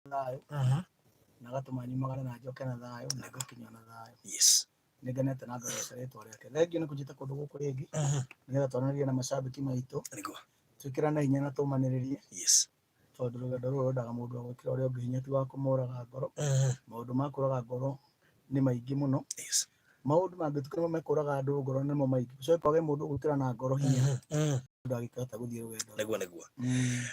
thayo na gatuma nyumagara na njoke na thayo na gukinya na thayo. Yes. Nigenete na ngorece ritwa riake. Thengio ni kujita kundu guku ringi nigetha twanaririe na macambiki maitu twikirane hinya na tumaniririe. Yes. Tondu rugendo ruru rwendaga mundu wa gwikira uria ungi hinya ti wa kumuraga ngoro. Maundu ma kuraga ngoro ni maingi muno. Yes. Maundu mangituka mekuraga andu ngoro nimo maingi. So kwage mundu gwikira na ngoro hinya ndagikata guthie rugendo. Negua.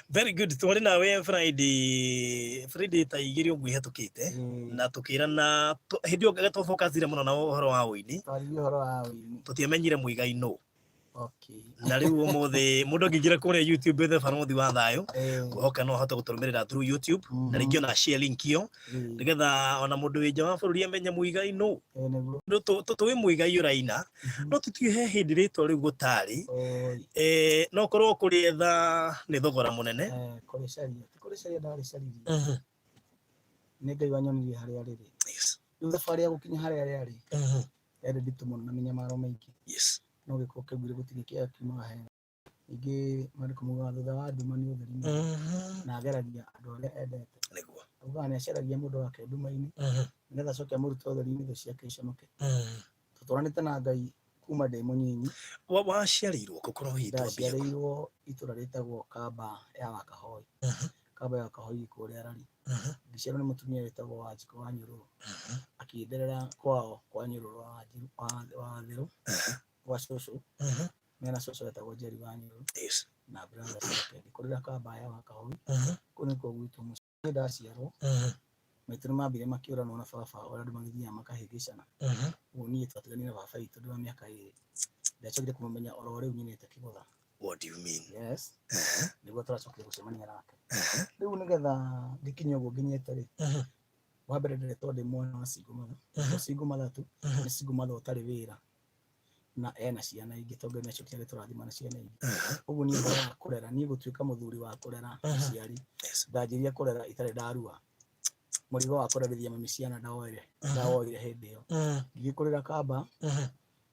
Very good. Twari nawe Friday ta igiri ugu ihetukite na tukirana hindi yo gato focusire muno na uhoro wa uini. Twari uhoro wa uini. Tutiamenyire muigai no. Okay. Na riu umuthi mundu ngingira kuria YouTube the Barothi wa thayo kuhoka no hota guturumirira through YouTube na ringio na share link yo nigetha ona mundu wi nja wa bururi amenye muigai no tuwi muigai uraina no tutihe hindi ritwa riu gutari no korwo kuri etha ni thogora munene kuri caria ndari caririe ni ngai wanyonirie haria riri riu thabari ya gukinya haria riri yari nditu muno na minyamaro maingi. Yes. No giko kegwire gutigi kia kiumaga hega ingi mariko muga thutha wa nduma ni utheri na ageragia andu aria endete negua uga ni aceragia mundu wake nduma-ini nigetha acoke muruta utheri-ini thu ciake iconoke tutwaranite na ngai kuma ndi munyinyi. Waciarirwo gukorwo hitwa ndaciarirwo itura ritagwo Kamba ya Wakahoi. Kamba ya Wakahoi kuria rari ndiciarwo ni mutumia witagwo Wanjiko wa Nyururu akinderera kwao kwa Nyururu wa Thiru wa Cucu mena Cucu wetagwo Njeri wa Nyururu na brother ciake ndikurira Kamba ya Wakahoi kuu nikuo gwitu mucii. Ndaciarwo maitu nimambire makiuranwo na baba uria andu magithiaga makahĩngĩcana uguo niĩ twatiganire na baba witũ ndĩ wa mĩaka 2 ndiacokire kũmũmenya oro rĩu nyinĩte Kĩgũtha. What do you mean? Yes. Nĩguo tũracokire gũcemania nake rĩu nĩgetha ngikinye ũguo nginyĩte rĩ wa mbere ndĩretwo ndĩ mwana wa single mother. Single mother tu nĩ single mother ũtarĩ wĩra na ena ciana ingĩ tondu nĩ acokire tũrathima na ciana ingĩ. Ũguo niĩ ngoro ya kũrera niĩ gũtuĩka mũthuri wa kũrera ciari ndanjirie kũrera itarĩ ndarua mũrigo wa kũrerithia mami ciana ndawoire hĩndĩ ĩyo ngĩgĩkũrĩra Kamba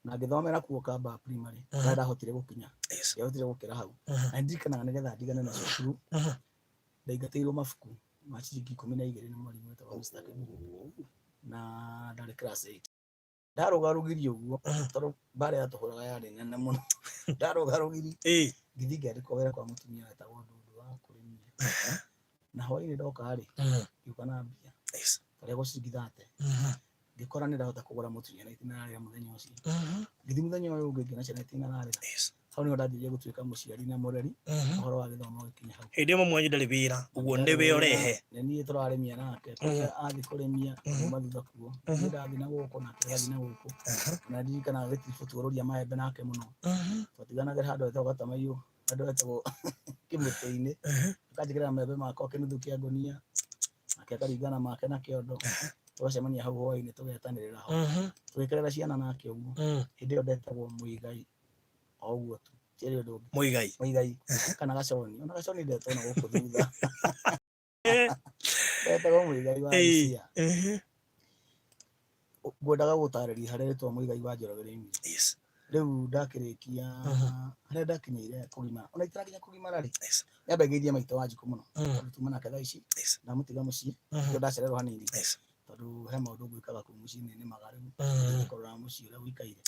na ngĩthomera kuo Kamba primary na ndahotire gũkinya ndahotire gũkĩra hau na ndirikanaga nĩgetha ndigane na cukuru ndaingatĩirwo mabuku ma ciringi 12 nĩ mwarimũ wetagwo Mr. Kĩmugu na ndarĩ class 8 ndarũgarũgirie ũguo tondũ mbara yatũhũraga yarĩ nene mũno ndarũgarũgirie ngĩthiĩ ngĩandĩkwo wĩra kwa mũtumia wetagwo Ndundu wa kũrĩmithia na hwaĩ-inĩ ndoka rĩ ngiuka na mbia tarĩa ciringi 30 ngĩkora nĩ ndahota kũgũra mũtu na itinararĩra mũthenya ũcio ngĩthiĩ mũthenya ũyũ ũngĩ ngĩona ciana itinararĩra hau nĩho ndanjirie gũtuĩka mũciari na mũreri ũhoro wa gĩthomo gĩkinya hau. Hĩndĩ ĩmwe mwanyu ndarĩ wĩra ũguo nĩ we ũrehe nĩ niĩ tũrarĩmia nake kũrĩa athiĩ kũrĩmia kuma thutha kuo niĩ ndathiĩ na gũkũ nake agathiĩ na gũkũ na ndirikanaga gĩtiribũ tuorũria maembe nake mũno twatiganagĩra handũ hetagwo Gatamaiyũ handũ hetagwo Kĩmũtĩ-inĩ akanjĩkĩrĩra maembe makwa kĩnuthu kĩa ngũnia nake akaringana make na kĩondo tũgacemania hau hwaĩ-inĩ tũgetanĩrĩra ho tũgĩkerera ciana nake ũguo. Hĩndĩ ĩyo ndetagwo Mũigai o ũguo tu tiarĩ ũndũ ũngĩ. Mũigai kana Gaconi ona Gaconi ndetwo na gũkũ thutha ndetagwo Mũigai wa Busia. Ngwendaga gũtarĩria harĩa rĩtwa Mũigai wa Njoroge rĩumire. Rĩu ndakĩrĩkia harĩa ndakinyĩire kũgima ona itarakinya kũgima rarĩ nyambe ngĩithia maitũ Wanjikũ mũno tondũ tuma nake thaa ici ndamũtiga mũciĩ tondũ ndacererwo hanini tondũ he maũndũ ngwĩkaga kũu mũciĩ nĩ maga rĩu kũrora mũciĩ ũrĩa gũikaire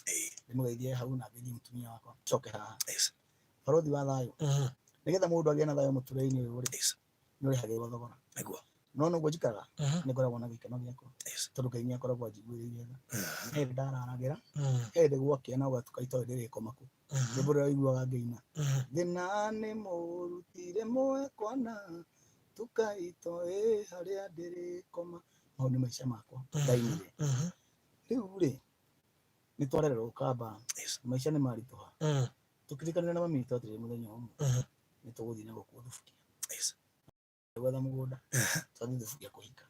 ndĩmũgeithie hau na ngĩthiĩ mũtumia wakwa coke haha. Barothi wa thayũ nĩgetha mũndũ agĩe na thayũ mũtũrĩre-inĩ ũyũ rĩ nĩ ũrĩhagĩrwo thogora no noguo njikaraga nĩ ngoragwo na gĩkeno gĩakwa tondũ Ngai nĩ akoragwo anjiguĩrĩire tha. He hĩndĩ ndararagĩra he hĩndĩ gwakĩa na ũgatuka itoĩ ndĩrĩkoma kũ rwĩmbo rũrĩa ũiguaga ngĩina thĩna nĩ mũrutire mwekwana tukaitoĩ harĩa ndĩrĩkoma. Mau nĩ maica makwa ndainire. Rĩu rĩ nĩ twarererwo Kamba maica nĩ maritũha tũkĩrĩkanĩra na mami witũ atĩrĩrĩ mũthenya ũmwe nĩ tũgũthiĩ na gũkũ Thubukia gwetha mũgũnda twathiĩ Thubukia kũhika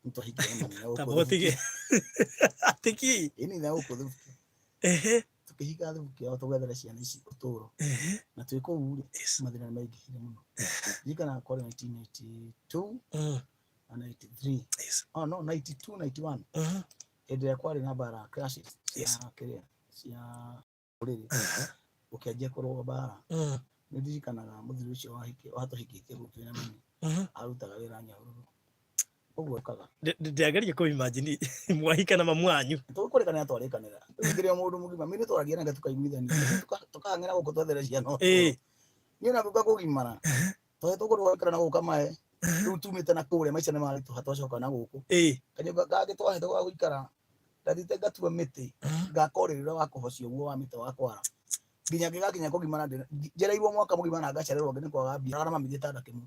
nĩ twahikire mami na gũkũ ĩni na gũkũ Thubukia tũkĩhika Thubukia o tũgwethere ciana ici ũtũũro na twĩ kũu rĩ mathĩna nĩ maingĩhire mũno. Ndirikanaga kwarĩ 1992 na 93 oh no 92 91 hĩndĩ ĩrĩa kwarĩ na mbara clashes cia ũrĩrĩ ũkĩanjia kũrũa mbara nĩ ndirikanaga mũthuri ũcio watũhikĩtie gũkũ twĩna mami arutaga wĩra Nyahururu ũguo kaga ndiageria ku imagine mwahika na mamwanyu tũkũrĩkanĩra twarĩkanĩra ngĩrĩa mũndũ mũgima mimi twagia nake tukaiguithania tukahang'ĩra gũkũ twathereshia no niĩ na thuka kũgimara twahe tũkũrũgakĩra na gũka maĩ rĩu tumĩte na kũrĩa maica nĩ maritũha twacoka na gũkũ kanyũmba gangĩ twahete gwa gũikara ndathite ngatua mĩtĩ ngaka ũrĩrĩ ũrĩa wa kũhocia ũguo wa mĩtĩ wa kwara nginya ngĩgakinya kũgimara njereirwo mwaka mũgima na ngacererwo ngĩ nĩ kwaga mbia na mami gĩtanda kĩmwe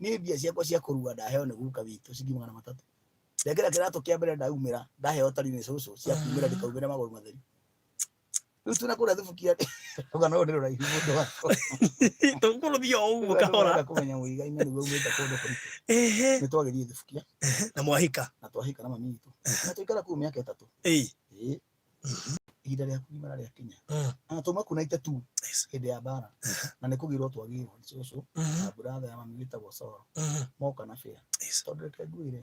nĩ mbia ciakwa cia kũrua ndaheo nĩ guka witũ ciringi 300 ndekĩra kĩratũ kĩa mbere ndaumĩra ndaheo tari nĩ cũcũ cia kumĩra ndĩkaumĩre magũrũ matheri rĩu tuna kũrĩa thubukia rũgano rũrĩ rũraihu mũndũ wakwa tũkũrũthia ũguo kahora kũmenya mũigaine nĩguo umĩte kũndũ kũritũ nĩ twagĩthiĩ thubukia na mwahika na mami witũ na tũikara kũu mĩaka 3 ihinda rĩa kũgimara rĩa kinya na tũmakunaite tu hĩndĩ ya mbara na nĩ kũgĩrwo twagĩrwo nĩ cũcũ na buratha ya mami wĩtagwo Soro moka na bĩa tondũ reke ngwĩre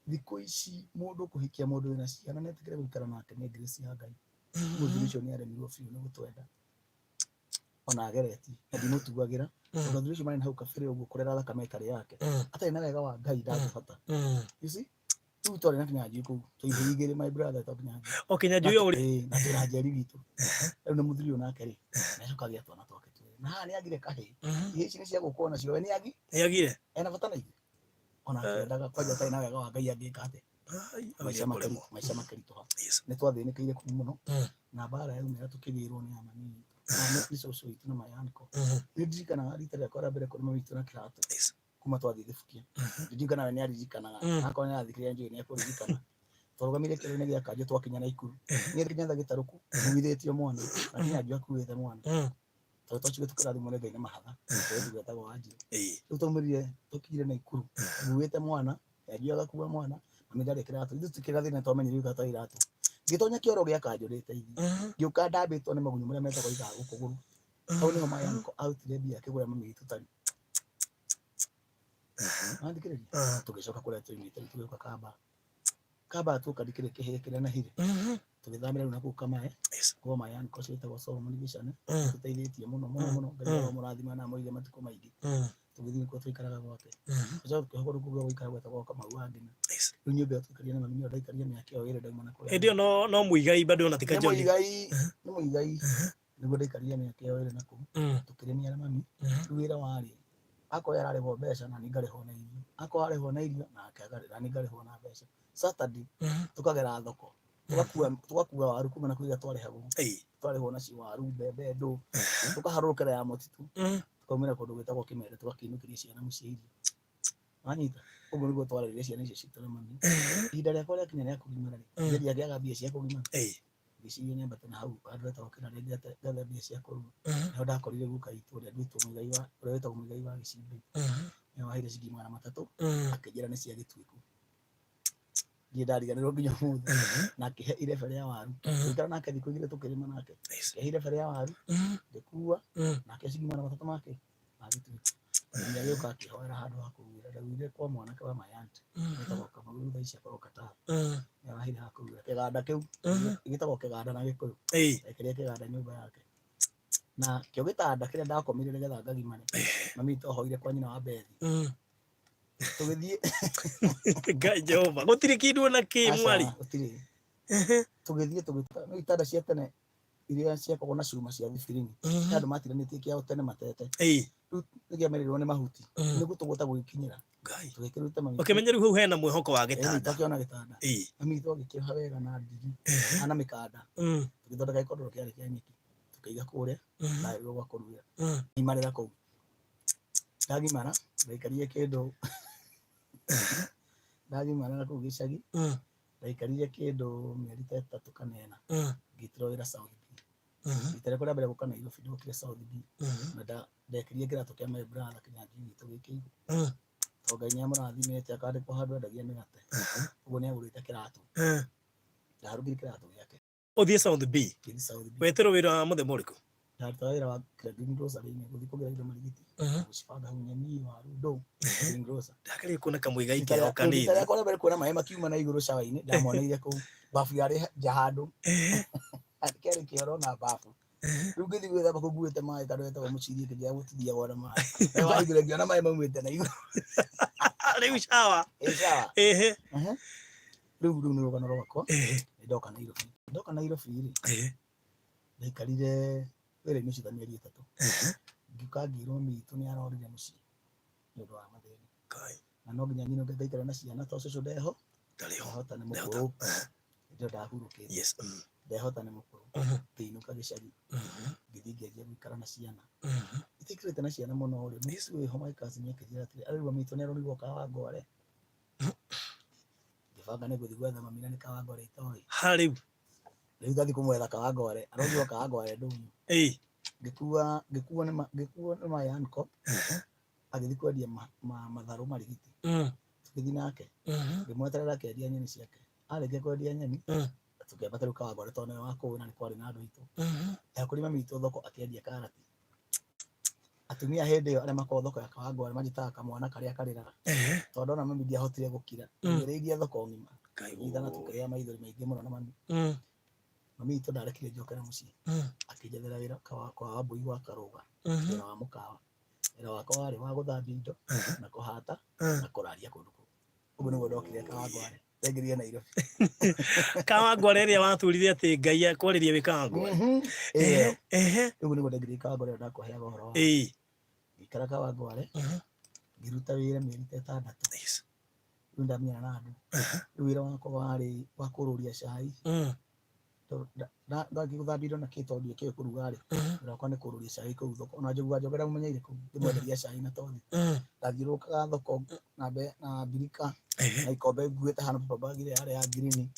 thikũ ici mũndũ kũhikia mũndũ wĩna ciana netĩkĩre gũikara nake nĩ grace ya Ngai mũthuri ũcio nĩ aremirwo biũ nĩ gũtwenda ona ageretie na ndimũtuagĩra tondũ mũthuri ũcio marĩ na hau kabere ũguo kũrera thakame ĩkarĩ yake atarĩ na wega wa Ngai ndangĩbata you see tu twarĩ na Kinyanjui kũu tũigĩrĩ my brother tondũ Kinyanjui Kinyanjui ũrĩ na twĩna njeri witũ rĩu nĩ mũthuri ũyũ nake rĩ nĩacoka agĩa twana twake twĩrĩ na haha nĩ agire kahĩĩ ici nĩ cia gũkwo nacio we nĩ agire ena bata na ithuĩ ona akĩendaga kwanja atarĩ na wega wa Ngai angĩka atĩa maica makeritũha nĩ twathĩnĩkĩire kũu mũno na mbara yaumĩra tũkĩgĩrwo nĩ mami witũ nĩ cũcũ witũ na mayanko nĩ ndirikanaga rita rĩakwa rĩa mbere kũrĩ mami witũ na kĩratũ kuma twathiĩ thubukia ndirikanaga nĩ aririkanaga akorwo nĩ arathikĩrĩria njũĩ nĩ ekũririkana twarũgamire kĩrĩa-inĩ gĩa kanjũ twakinya Naikuru niĩ nginya gĩtarũku ngũithĩtio mwana na Kinyanjui akuĩte mwana tondũ twacigĩ tũkĩrathimwo nĩ Ngai na mahatha tondũ gwetagwo Wanjirũ rĩu twaumĩrire tũkinyire Naikuru nguĩte mwana Kinyanjui agakua mwana mami ndarĩ kĩratũ ithuĩ tũkĩra thĩna twamenyire gũtata iratũ ngĩtonya kĩoro gĩa kanjũ rĩteithia ngĩũka ndambĩtwo nĩ magunyũ marĩa metagwo igaga gũkũ gũrũ hau nĩho mayanko arutire mbia akĩgũra mami witũ tari andikĩrĩria tũgĩcoka kũrĩa tũimĩte tũgĩũka kamba tũkandikĩrĩ kĩhĩĩ kĩrĩa na hire tũgĩthamĩra rĩu na kũu Kamae kwa mayanko ũcio wĩtagwo Solomon Gicane tũteithĩtie mũno Ngai amũrathima na amũige matukũ maingĩ tũgĩthiĩ kuo tũikaraga gwake tũcoka tũkĩhũgũra rungu rwa gũikara gwetagwo Kamau wa Ngina rĩu nyũmba ĩyo tũikaria na mami nĩyo ndaikaria mĩaka ĩyo ĩrĩ ndauma na kũrĩa hĩndĩ ĩyo no mũigai bado ona tika John nĩ mũigai nĩguo ndaikaria mĩaka ĩyo ĩrĩ na kũu tũkĩrĩmia na mami rĩu wĩra warĩ akorwo ararĩhwo mbeca na niĩ ngarĩhwo na irio akorwo arĩhwo na irio na niĩ ngarĩhwo na mbeca Saturday tũkagera thoko tũgakua waru kuma na kũiga twarĩhagwo twarĩhwo nacio waru mbembe ndũ tũkaharũrũkĩra ya mũtitũ tũkaumĩra kũndũ gwĩtagwo Kĩmere tũgakĩinũkĩria ciana mũciĩ irio wanyita ũguo nĩguo twarerire ciana icio citũ na mami ihinda rĩakwa rĩakinya rĩa kũgimara rĩ ndiagĩaga mbia cia kũgimara ngĩciria nyambate na hau handũ hetagwo Kĩnarĩ ngetha mbia cia kũruga naho ndakorire guka witũ ũrĩa wĩtagwo Mũigai wa Gĩcimbi nĩwe waheire ciringi 300 akĩnjĩra nĩ cia Gĩtuĩku ndiĩ ndariganĩrwo nginya ũmũthĩ na akĩhe irebe rĩa waru tũikara nake thikũ igĩrĩ tũkĩrĩma nake akĩhe irebe rĩa waru ngĩkua nake ciringi 300 make ma Gĩtuĩku nginya gĩũka akĩhoera handũ ha kũruĩra ndaugire kwa mwanake wa Mayanti wĩtagwo Kamau thaa ici akorwo Qatar nĩwe waheire ha kũruĩra kĩganda kĩu gĩtagwo kĩganda na Gĩkũyũ ekĩrire kĩganda nyũmba yake na kĩo gĩtanda kĩrĩa ndakomire nĩgetha ngagimare mami witũ ahoire kwa nyina wa Bethi tũgĩthiĩ Ngai Jehova gũtirĩ kĩndũ ona kĩ mwari tũgĩthiĩ no itanda cia tene iria ciakoragwo na cuma cia thibiringi andũ matiranĩtie kĩao tene matete rĩu nĩgĩamerĩrwo nĩ mahuti nĩguo tũgũta gũgĩkinyĩra tũgĩkĩrĩte mami ũkĩmenya rĩu hau hena mwĩhoko wa gĩtanda tũkĩona gĩtanda mami witũ agĩkĩoha wega na ndigi na mĩkanda tũgĩthondeka gĩkondoro kĩarĩ kĩa nyeki tũkĩiga kũrĩa ndaĩrwo gwa kũruĩra ngimarĩra kũu ndagimara ndaikarire kĩndũ ndagimara na kũu gĩcagi ndaikarire kĩndũ mĩeri ta 3 kana 4 ngĩtĩrwo wĩra South B rita rĩakwa rĩa mbere gũka Nairobi ndokire South B na ndekĩrire kĩratũ kĩa my brother Kinyanjui witũ gĩkĩigũ tondũ Ngai nĩamũrathimĩte akandĩkwo handũ endagia mĩgate ũguo nĩagũrĩte kĩratũ ndaharũkire kĩratũ gĩake ũthiĩ South B wetĩrwo wĩra mũthemba ũrĩkũ ndarutaga wĩra wa Green Grocer rĩngĩ gũthiĩ kũgĩra indo marigiti gũcibanga hau nyeni waru ndũ Green Grocer ndakarĩ kuona kamũigai kĩhoka nĩ rita rĩakwa rĩa mbere kuona maĩ makiuma na igũrũ cawa-inĩ ndamoneire kũu babu yarĩ nja handũ kĩarĩ kĩoro na babu Riu ngithi gwithamba kuu nguite maĩ kana wetagwo mũciri kĩnjĩa gũtithia wona maĩ wahingũra ngĩona maĩ maumĩte na igũrũ rĩu sawa sawa rĩu nĩ rũgano rwakwa ndoka Nairobi rĩ ndaikarire wĩra-inĩ ũcio ta mĩeri 3 ngĩũka ngĩrwo mitũ nĩ arorire mũciĩ nĩ ũndũ wa mathĩna na no nginya nyine ngaikara na ciana tondũ cũcũ ndeho ndehota nĩ mũkũrũ ndio ndahurũkĩte ndehota nĩ mũkũrũ ngĩinũka gĩcagi ngĩthiĩ ngĩanjia gũikara na ciana itikarĩte na ciana mũno rĩ mũici wĩ homa ikaci nĩakĩnjĩra atĩrĩ arĩrwo mitũ nĩ arorirwo Kawangware ngĩbanga nĩ gũthiĩ gwetha mami na nĩ Kawangware itoĩ rĩu ndathiĩ kũmwetha Kawangware arorirwo Kawangware ndũnyũ ngĩkuo nĩ my uncle agĩthiĩ kwendia matharũ marigiti tũgĩthiĩ nake ngĩmweterera akendia nyeni ciake arĩkia kwendia nyeni tũkĩambata rĩu Kawangware tondũ nĩwe wa kũu na nĩ kwarĩ na andũ aitũ kũrĩ mami witũ thoko akĩendia karati atumia hĩndĩ ĩyo arĩa makoragwo thoko ya Kawangware manjĩtaga kamwana karĩa karĩraga tondũ ona mami ndiahotire gũkira ngĩrĩithia thoko ng'ima ithana tũkĩrĩa maithori maingĩ mũno na mami witũ ndarekire njokere mũciĩ akĩnjethera wĩra kwa Wambui gwa Karũga wĩra wa mũkawa wĩra wakwa warĩ wa gũthambia indo na kũhata na kũraria kũndũ kũu ũguo nĩguo ndokire Kawangware ndaingĩrire Nairobi Kawangware ĩrĩa waturire atĩ Ngai akwarĩria wĩ Kawangware ũguo nĩguo ndaingĩrire Kawangware ndakũheaga ũhoro wa ngĩikara Kawangware ngĩruta wĩra mĩeri ta 6 rĩu ndamenyana na andũ rĩu wĩra wakwa warĩ wa kũrũria cai ndathiĩ gũthambia indo na kĩ tondũ ndiũĩ kũruga rĩ wĩra wakwa nĩ kũrũria cai kũu thoko ona Njogu wa Njogera mũmenyeire kũu ndĩmwenderia cai na tothi ndathiũrũrũkaga thoko na mbirika na ikombe nguĩte hana paper bag ĩrĩa yarĩ ya ngirini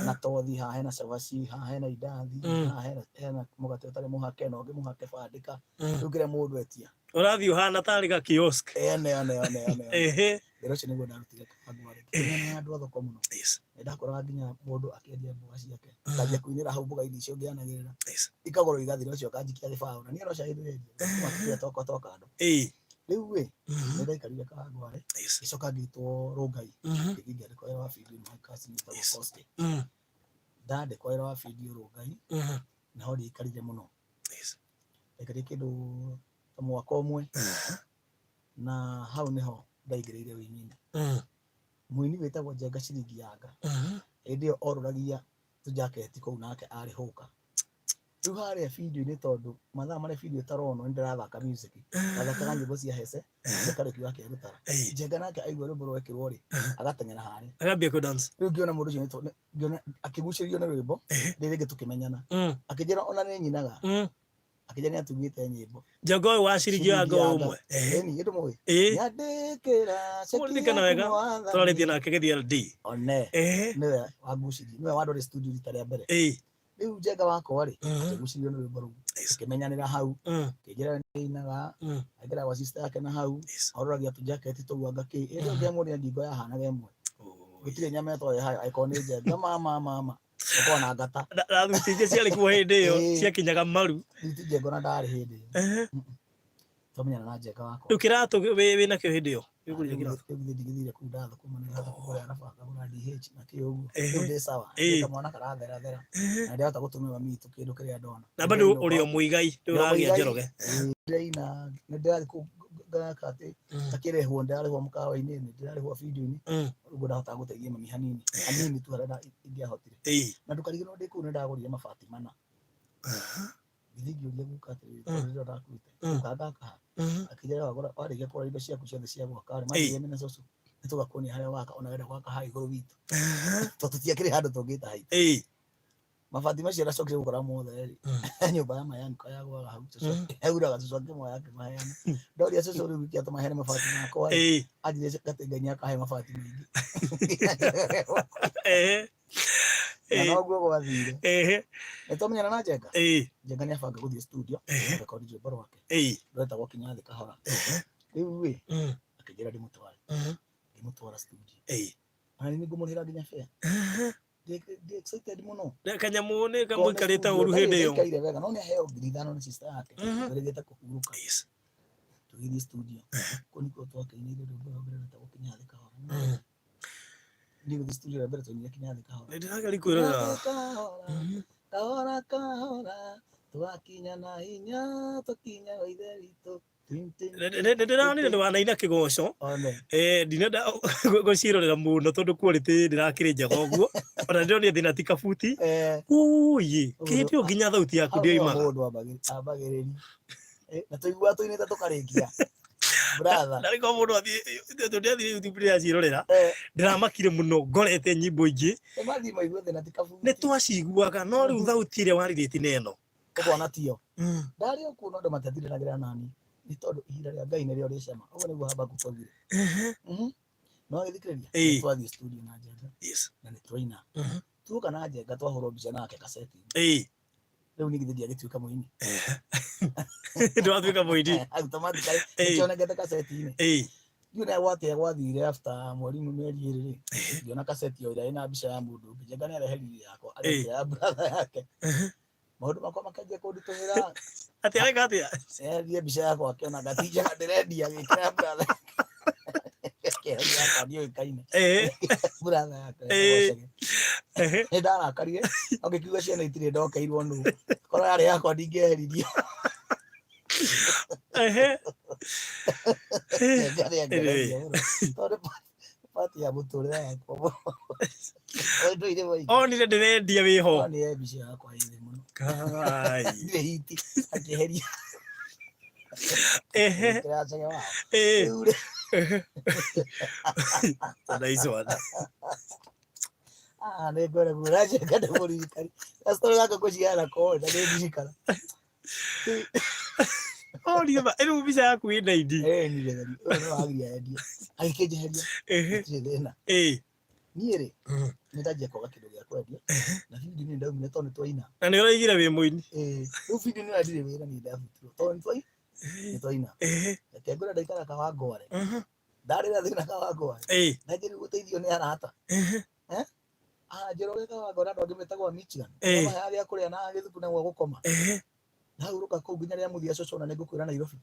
na tothi haha hena cabaci haha hena indathi haha hena mũgate ũtarĩ mũhake na ũngĩ mũhake bandĩka rĩu kĩrĩa mũndũ etia ũrathiĩ ũhana tarĩ ga kiosk wĩra ũcio nĩguo ndarutire Kawangware ngĩmenyana na andũ a thoko mũno nĩndakoraga nginya mũndũ akĩendia mboga ciake ndanjia kuinĩra hau mboga-inĩ icio ngĩanagĩrĩra ikagũrwo igathira ũcio akanjikia gĩbaũ na niĩ no cai ndwendia toka andũ rĩu nĩ ndaikarire Kawangware gĩcoka ngĩtwo Rongai ngĩthiĩ ngĩandĩkwo wĩra wa bindio na kaci nĩtagwo Coste ndandĩkwo wĩra wa bindio Rongai naho ndiaikarire mũno ndaikarire kĩndũ ta mwaka ũmwe na hau nĩho ndaingĩrĩire wĩini-inĩ mũini wĩtagwo Njenga Ciringi Yanga hĩndĩ ĩyo orũragia tũjaketi kũu nake arĩ hũka rĩu harĩa bindio-inĩ tondũ mathaa marĩa bindio ĩtaronwo nĩ ndĩrathaka music ndathakaga nyĩmbo cia hece cia Kariuki wa Kĩarũtara Njenga nake aigua rwĩmbo rwekĩrwo rĩ agateng'era harĩa agambia kũ dance rĩu ngĩona mũndũ ũcio ngĩona akĩgucĩrĩrio nĩ rwĩmbo rĩrĩ rĩngĩ tũkĩmenyana akĩnjĩra ona nĩ nyinaga akĩnjĩra nĩ atugĩte nyĩmbo Njenga ũyũ wa Ciringi Yanga ũmwe nĩ ndũmũĩ nyandĩkĩra mũririkana wega twarĩtie nake GTLD nĩwe wangucirie nĩwe wandore studio rita rĩa mbere rĩu Njenga wakwa rĩ akĩgucĩrĩrio nĩ rwĩmbo rũu tũkĩmenyanĩra hau akĩnjĩra nĩ ainaga aingĩra gwa sister yake na hau orũragia tũjaketi tũu anga kĩ ĩndĩ ũngĩamũria ngingo yahanaga ĩmwe gũtirĩ nyama ĩtoĩ hayo akorwo nĩ Njenga mama ũkorwo na ngata na thuti ingĩ ciarĩ kuo hĩndĩ ĩyo ciakinyaga maru thuti Njenga ona ndarĩ hĩndĩ ĩyo twamenyana na Njenga wakwa rĩu kĩratũ wĩna kĩo hĩndĩ ĩyo ndigithire kuu ndatho kuma nĩ ndatho kũrĩa nabanga gũra DH na kĩ ũguo rĩu ndĩ sawa nĩ kamwana karatherathera na ndĩrahota gũtũmĩra mami witũ kĩndũ kĩrĩa ndona na bado ũrĩ o Mũigai ndũragĩa Njoroge na nĩ ndĩrathiĩ ngaka atĩ takĩrehwo ndĩrarĩhwo mũkawa-inĩ nĩ ndĩrarĩhwo bindio-inĩ ũguo ndahotaga gũteithia mami hanini tu harĩa ingĩahotire na ndũkarigĩrwo ndĩ kũu nĩ ndagũrire mabati mana ngĩthiĩ ngĩũria guka atĩrĩrĩ rĩrĩa ndakuĩte ngaka akĩnjĩra warĩkia kũgũra indo ciaku ciothe cia gwaka rĩ manjĩrĩe na cũcũ nĩ tũgakuonia harĩa waka ona wenda gwaka ha igũrũ witũ tondũ tũtiakĩrĩ handũ tũngĩta haitũ mabati macio ndacokire gũkora mothe rĩ nyũmba ya mayaniko ya gwaga hau yauraga cũcũ akĩmoya akĩmaheana ndoria cũcũ rĩu wiki atũmaheane mabati makwa anjĩrĩire atĩ Ngai nĩ akahe mabati maingĩ na noguo gwathire nĩtwamenyana na Njenga Njenga nĩ abanga gũthiĩ studio rekondi rwĩmbo rwake rwetagwo Kinyathĩ Kahora rĩu akĩnjĩra ndĩmũtwara studio na nĩ ngũmũrĩhĩra nginya fare ndĩ excited mũno kanyamũ nĩ kamũikarĩte ũru hĩndĩ ĩyo ĩkaire wega no nĩ aheo 5,000 nĩ sister yake tũrĩgĩte kũhurũka tũgĩthiĩ studio kũu nĩkuo twakĩinĩire rwĩmbo rwa mbere rwĩtagwo Kinyathĩ Kahora nĩ gũthiĩ studio rĩa mbere twainire Kinyathĩ Kahora ndĩrageria kwĩrorera kahora kahora twakinya na hinya tukinya ithe witũ ndĩronire nĩ wanaina kĩgoco ndinenda gũcirorera mũno tondũ quality ndĩrakĩrĩ njega ũguo ona ndĩronire thĩna ti kabuti uyi kĩhĩndĩ ũ nginya thauti yaku ndĩoimaga mũndũ ambagĩrĩria na tũiguaga tũinĩte tũkarĩkia brother ndarĩ ko mũndũ athiĩ YouTube ndĩracirorera ndĩramakire mũno ngorete nyimbo ingĩ nĩ twaciguaga no rĩu thauti ĩrĩa warirĩti nĩ ĩno ũkona tio ndarĩ o kuo no andũ matiatindanagĩra nani nĩ tondũ ihinda rĩa Ngai nĩrĩo rĩcama ũguo nĩguo Habakuku augire no gĩthikĩrĩria twathiĩ studio na Njenga na nĩ twaina tuoka na Njenga twahũrwo mbica nake kaseti rĩu ningĩ ndiagĩtuĩka mũini ndwatuĩka mũini automatically nĩkĩonekete kaseti-inĩ ndiũ nĩ gwatĩa gwathire after mĩeri ĩrĩ ndiona kaseti o ĩrĩa ĩna mbica ya mũndũ ũngĩ Njenga nĩareheririe yakwa areke ya brother yake maũndũ makwa makambia kũnditũhĩra atĩ areka atĩa eherie mbica yakwa akĩona gatinjaga ndĩrendia gĩkĩra brother yakwa ndiũĩkaine brother yake nĩ ndarakarire ngĩkiuga ciana itirĩ ndokeirwo nũ korwo yarĩ yakwa ndingĩeheririe pati ya mũtũrĩre yakwa onire ndĩrendia wĩho onire mbica yakwa ĩthĩ mũno ndirĩ hiti akĩeheria nice one nĩ ngore mũranjeka ndĩmũririkani gastori gaka ngũciara kore na nĩndirikana onire rĩu mbica yaku ĩna idi nĩwagiria endia agĩkĩnjeheria gũtirĩ thĩna niĩ-rĩ nĩndanjia kwaga kĩndũ gĩa kwendia na bindi nĩ ndaumire tondũ nĩ twaina na nĩ ũraigire wĩ mũini rĩu bindi nĩ ndirĩ wĩra nĩ ndabutirwo tondũ nĩ twaina reke ngwĩre ndaikara Kawangware ndarĩra thĩna Kawangware na njĩrĩ gũteithio nĩ arata njĩrore Kawangware andũ angĩ metagwo Michigan harĩa kũrĩa na gĩthuku na gwa gũkoma ndahurũka kũu nginya rĩa mũthia coco na nĩngũkwĩra Nairobi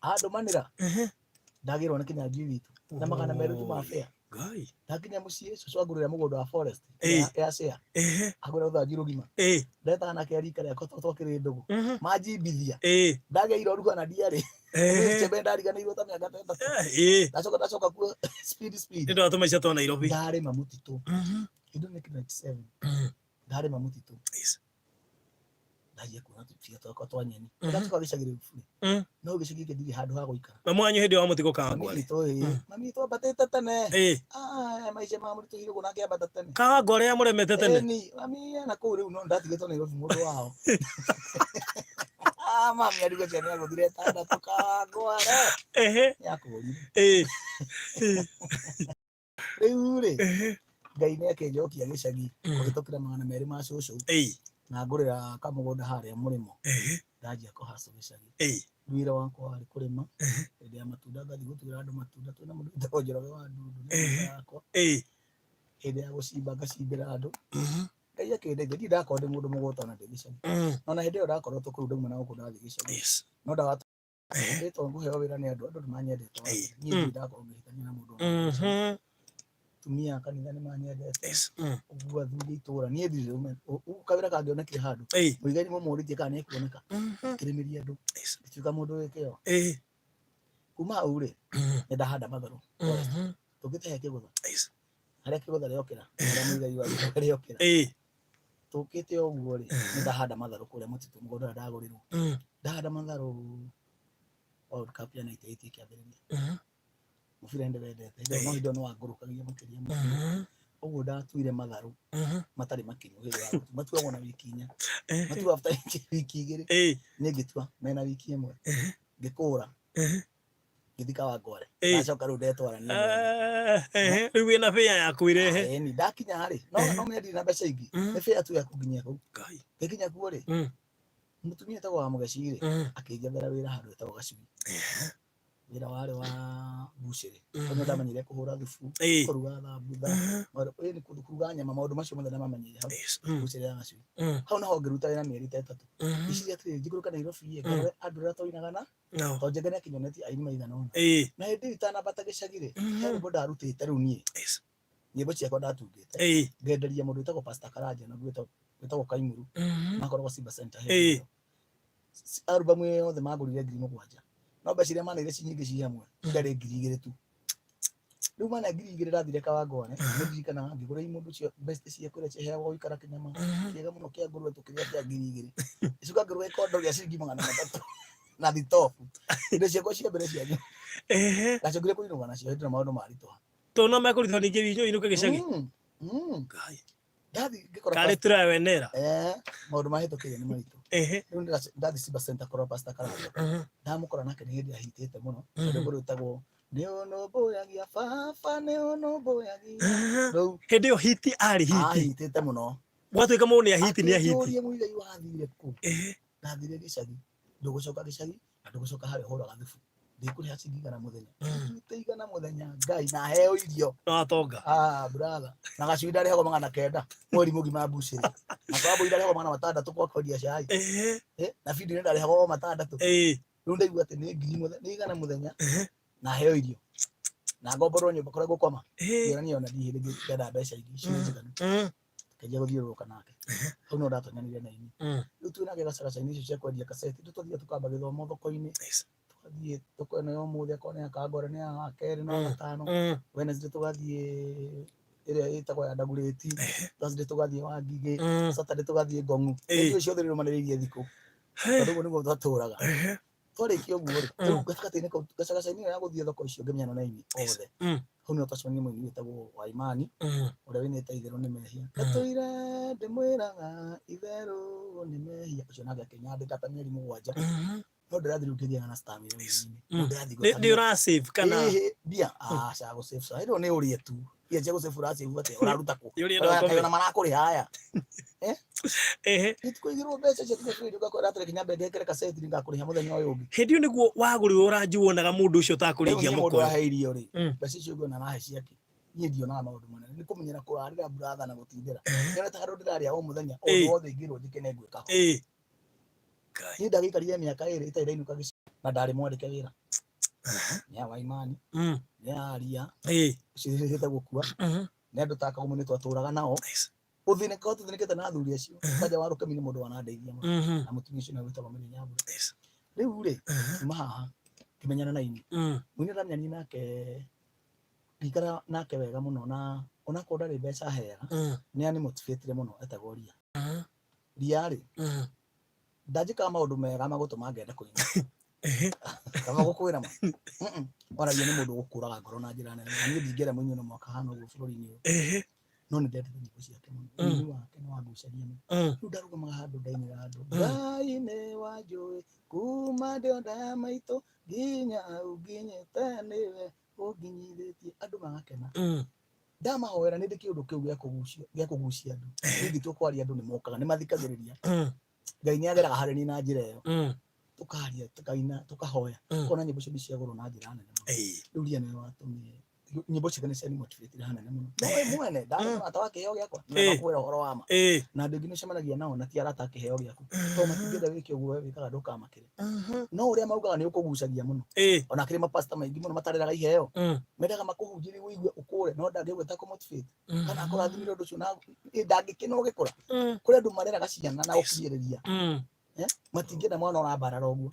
andũmanĩra ndagĩrwo nĩ Kĩnyanjui witũ na 200 ma fare ndakinya mũciĩ coco angũrĩra mũgũnda wa forest ya share agũra ũthanju rũgima ndetaga nake arika rĩakwa twakĩrĩ ndũgũ manjimbithia ndagĩa iroruha na ndiarĩ chembe ndariganĩirwo ta mĩaka 3 ndacoka kuo speed nĩ ndatũma ica twa Nairobi ndarĩma mũtitũ kĩndũ nĩ 97 ndarĩma mũtitũ ndagia kuona tũbia twakwa twa nyeni ndacoka gĩcagĩrĩ bũrĩ no gĩcagi kĩ ndirĩ handũ ha gũikara mami wanyu hĩndĩ wa mũtiko Kawangware mami twambatĩte tene maica ma mũritũ hirũgũ nake ambata tene Kawangware yamũremete tene mami na kũu rĩu no ndatigĩtwo Nairobi mũndũ wao mami arigwo ciana yagũthire tandatũ Kawangware yakũrire rĩu-rĩ Ngai nĩakĩnjokia gĩcagi kũhĩtũkĩra 200 ma cũcũ na ngũrĩra kamũgũnda harĩa mũrĩmo ndanjia kũhaca gĩcagi wĩra wakwa warĩ kũrĩma hĩndĩ ya matunda ngathiĩ gũtuĩra andũ matunda twĩna mũndũ wĩtagwo Njoroge wa Ndundu yakwa hĩndĩ ya gũcimba ngacimbĩra andũ Ngai akĩndeithia ndirĩ ndakorwo ndĩ mũndũ mũgũta ona ndĩ gĩcagi ona hĩndĩ ĩyo ndakorwo kũu ndauma na gũkũ ndathiĩ gĩcagi no ndĩtwo ngũheo wĩra nĩ andũ nĩmanyendete niĩ ndirĩ ndakorwo ngĩhĩtania na mũndũ tumia kanitha nĩmanyendete ũguo athuri itũra niĩ ndirĩ kawĩra kangĩonekire handũ mũigai nĩmũmũrĩtie kana nĩekuoneka kĩrĩmĩria andũ ngĩtuĩka mũndũ wĩ kĩo kuma hau-rĩ nĩndahanda matharũ tũngĩtehe kĩgũtha harĩa kĩgũtha rĩokĩra harĩa mũigai wa gĩcagi rĩokĩra tũkĩte ũguo-rĩ nĩndahanda matharũ kũrĩa mũtitũ mũgũnda ũrĩa ndagũrĩrwo ndahanda matharũ World Cup ya 98 ĩkĩambĩrĩria mũbira ndĩwendete no hĩndĩ ĩyo nĩwangũrũkagia makĩria mũno ũguo ndatuire matharũ matarĩ makinyu hĩndĩ ya matuagwo na wiki 4 matuagwo after wiki 2 nĩngĩtua mena wiki 1 ngĩkũra ngĩthiĩ Kawangware ndacoka rĩu ndetwara rĩu wĩna fare yaku ĩrehe ndakinya harĩ no ndirĩ na mbeca ingĩ nĩ fare tu ya kũnginyia kũu ngĩkinya kuo-rĩ mũtumia etagwo wa Mũgeci-rĩ akĩnjethera wĩra handũ hetagwo Gacugi wĩra warĩ wa bucĩrĩ tondũ ndamenyire kũhũra thubu kũruga thambutha nĩ kũndũ kũruga nyama maũndũ macio mothe ndamamenyire hau bucĩrĩ ya Gacugi hau naho ngĩruta wĩra mĩeri ta 3 iciria atĩrĩrĩ njikũrũka Nairobi ngarore andũ arĩa twainaga na tondũ Njenga nĩakinyonetie aini maigana ũna na hĩndĩ ĩyo itanambata gĩcagi-rĩ he nyĩmbo ndarutĩte rĩu niĩ nyĩmbo ciakwa ndatungĩte ngenderia mũndũ wĩtagwo Pastor Karanja na wĩtagwo Kaimuru makoragwo Simba Center album yothe magurire 7,000 no mbeca iria mana iria cinyingi ci hamwe ndari 2,000 tu riu mana 2,000 rathire Kawangware ni ndirikana ngigura imundu cio best cia kuria ciheagwo ikara kinyama kiega muno kia ngurwe tukiria kia 2,000 icuka ngurwe ikondo ria ciringi 300 na thitofu indo ciakwa cia mbere cia gacokire kuinuga nacio hĩndĩ na maundu marituha to no mekurithwo ningi winyo inuke gicagi ngai kari turawenera maundu mahitukiire ni maritu riu ndathi Simba Center kora Pastor Karanja ndamukora nake ni hindi ahitite muno ndio rutagwo ni onomboyagia baba ni onomboyagia riu hindi yo hiti ari hiti ahitite muno gwatuika mundu ni ahiti ni ahiti urie muigai wathire ku ndathire gicagi ndugucoka gicagi na ndugucoka hari huraga thubu ndikuriha cingigana muthenya tuteigana muthenya ngai na heo irio no atonga brother na gacui ndarehagwo 900 mweri mugima mbuciri na kwabo ndarehagwo 600 kwa kodia cai na bidi ndarehagwo 600 riu ndaigua ati ni ngiri muthenya ni igana muthenya na heo irio na ngomborwo nyumba kora gukoma ngira niona ndihiri ngenda mbeca ingi cinjiganu kajia guthiururuka nake hau no ndatonyanire na ini riu twinage gacagaca-ini icio cia kwendia kaseti tuthie tukamba githomo thoko-ini tugathie thoko ino ya umuthi akona ya Kawangware ni ya keri na gatano Wednesday tugathie iria itagwo ya Ndaguriti Thursday tugathie Wangigi Saturday tugathie Ngong'u icio ciothe rirumaniriirie thiku tondu guo niguo twaturaga twarikia uguo riu gatagatĩ-inĩ kau gacagaca-ini ya guthie thoko icio ngimenyana na ini othe hau nĩho twacemanirie mũini wĩtagwo Waimani ũrĩa wĩnĩte itherũ nĩ mehia gatũire ndĩmwĩraga itherũ nĩ mehia ũcio nake akĩnyandĩka ta mĩeri 7 no ndĩrathiĩ rĩu ngĩthiaga na stamina nĩ ura save kana mbia aca gũsave sa ĩno nĩ ũrĩe tu ia cia gũsave ũrasave atĩa ũraruta kũ ũrakayona marakũrĩ haya nĩtũkũigĩrwo mbeca cia kũrĩa ũgakorwo atĩrĩ kinya mbere ngekĩre kaseti ngakũrĩha mũthenya ũyũ ũngĩ hĩndĩ ĩyo nĩguo wagũrĩrwo ũranjuonaga mũndũ ũcio ũtakũrĩithia mũkoyo mũndũ ahe irio rĩ mbeca icio ngĩona arahe ciake niĩ ndionaga maũndũ manene nĩ kũmenyera kũrarĩra brother na gũtindĩra nĩonetaga andũ ndĩrarĩa o mũthenya o wothe ingĩrwo njĩke nĩ ngwĩka niĩ ndagĩikarire mĩaka 2 itarĩ ndainuka gĩcagi na ndarĩ mwandĩke wĩra nĩ Waimani nĩ Aria cirĩrĩte gũkua nĩ andũ ta Kagumo nĩ twatũraga nao ũthĩnĩkĩte na athuri acio kaja wa Rũkemi nĩ mũndũ wanandeithia mũno na mũtumia ũcio nĩagwĩtagwo Mary Nyambura rĩu rĩ kuma haha ngĩmenyana na ini mũini ndamenyanie nake ngĩikara nake wega mũno na onakorwo ndarĩ mbeca heaga nĩ animotivatire mũno etagwo Ria rĩ ndanjĩkaga maũndũ mega magũtũma ngenda kũina kama gũkwĩra ma oragia nĩ mũndũ gũkũraga ngoro na njĩra nene niĩ ndingĩera mũini no mwaka hana ũguo bũrũri-inĩ ũyũ no nĩ ndendete nyĩmbo ciake mũno ũini wake nĩ wangucaria mũno rĩu ndarũgamaga handũ ndainĩra andũ Ngai nĩ wanjũĩ kuma ndĩ nda ya maitũ nginya hau nginyĩte nĩwe ũnginyithĩtie andũ magakena ndamahoera nĩ ndĩ kĩũndũ kĩu gĩa kũgucia andũ ingĩtua kwaria andũ nĩ mokaga nĩ mathikagĩrĩria Ngai nĩ ageraga harĩ niĩ na njĩra ĩyo tukaria tukaina tukahoya kona nyĩmbo cio nĩciagũrwo na njĩra nene mũno rĩu Ria nĩwe watũmire nyĩmbo ciake nĩ cianimotivatire hanene mũno no we mwene ndarĩ mũrata wa kĩheo gĩakwa nĩakwĩra ũhoro wa ma na andũ aingĩ nĩũcemanagia nao na ti arata a kĩheo gĩaku to matingĩenda wĩke ũguo we wĩkaga ndũkamakĩre no ũrĩa maugaga nĩ ũkũgucagia mũno ona kĩrĩ mapasta maingĩ mũno matareraga iheo mendaga makũhunjĩrie wĩigue ũkũre no ndangĩgwĩta kũmotivate kana akũrathimire ũndũ ũcio na ndangĩkena ũgĩkũra kũrĩ andũ mareraga ciana na ũkinyĩrĩria matingĩenda mwana ũrambarara ũguo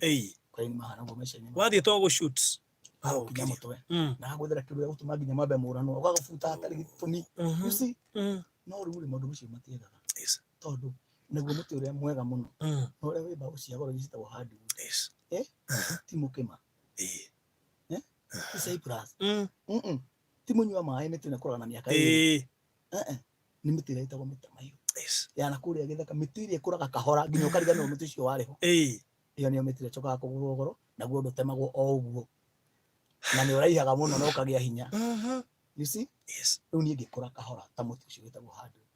kwani mahana ũguo maica-inĩ wathiĩ to gũshoot kinya mũtwe na gwethera kĩndũ gĩa gũtũma nginya mwambe mũranwo ũgagũbuta hatarĩ gĩtũmi no rĩu maũndũ macio matiĩkaga tondũ naguo mũtĩ ũrĩa mwega mũno na ũrĩa wĩ mbaũ cia goro gĩcitagwo hardwood ti mũkĩma ti cypress ti mũnyua maĩ mĩtĩ ĩno ĩkũraga na mĩaka 2 nĩ mĩtĩ ĩrĩa ĩtagwo mĩtamaiyũ ya na kũrĩa gĩthaka mĩtĩ ĩrĩa ĩkũraga kahora nginya ũkariganĩrwo mũtĩ ũcio warĩ ho ĩyo nĩyo mĩtĩ ĩrĩa ĩcokaga kũgũrwo goro naguo ndũtemagwo o ũguo na nĩ ũraihaga mũno na ũkagĩa hinya you see rĩu niĩ ngĩkũra kahora ta mũtĩ ũcio wĩtagwo hardwood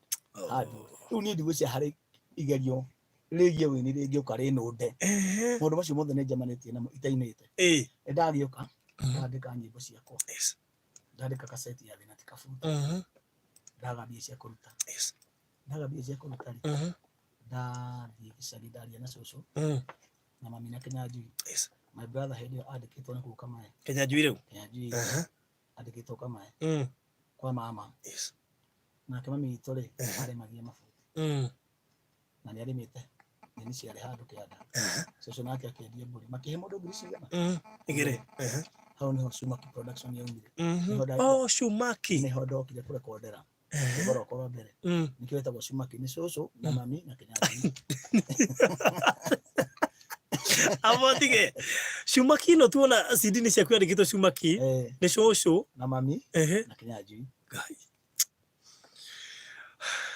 rĩu niĩ ndigwĩciria harĩ igerio rĩgiĩ wĩini rĩngĩũka rĩnũnde maũndũ macio mothe nĩ njemanĩtie namo itainĩte ndagĩũka ndandĩka nyĩmbo ciakwa ndandĩka kaseti ya thĩna ti kabuta ndaga mbia cia kũruta rĩ ndathiĩ gĩcagi ndaria na cũcũ na mami na Kĩnyanjui my brother hĩndĩ ĩyo andĩkĩtwo nĩ kũu Kamae Kĩnyanjui rĩu andĩkĩtwo Kamae kwa mama nake mami witũ rĩ arĩmagia mabuti na nĩ arĩmĩte ni ciarĩ handũ kĩanda cũcũ nake akĩendia mbũri makĩhe mũndũ ngiri cigana igĩrĩ hau nĩho Shumaki production yaumire Shumaki nĩho ndokire kũrekondera kĩgoroko wa mbere nĩkĩo wĩtagwo Shumaki nĩ cũcũ na mami na Kĩnyanjui Amotige Shumaki no tuona CD ni ciaku yandĩkĩtwo Shumaki nĩ cũcũ na mami na Kĩnyanjui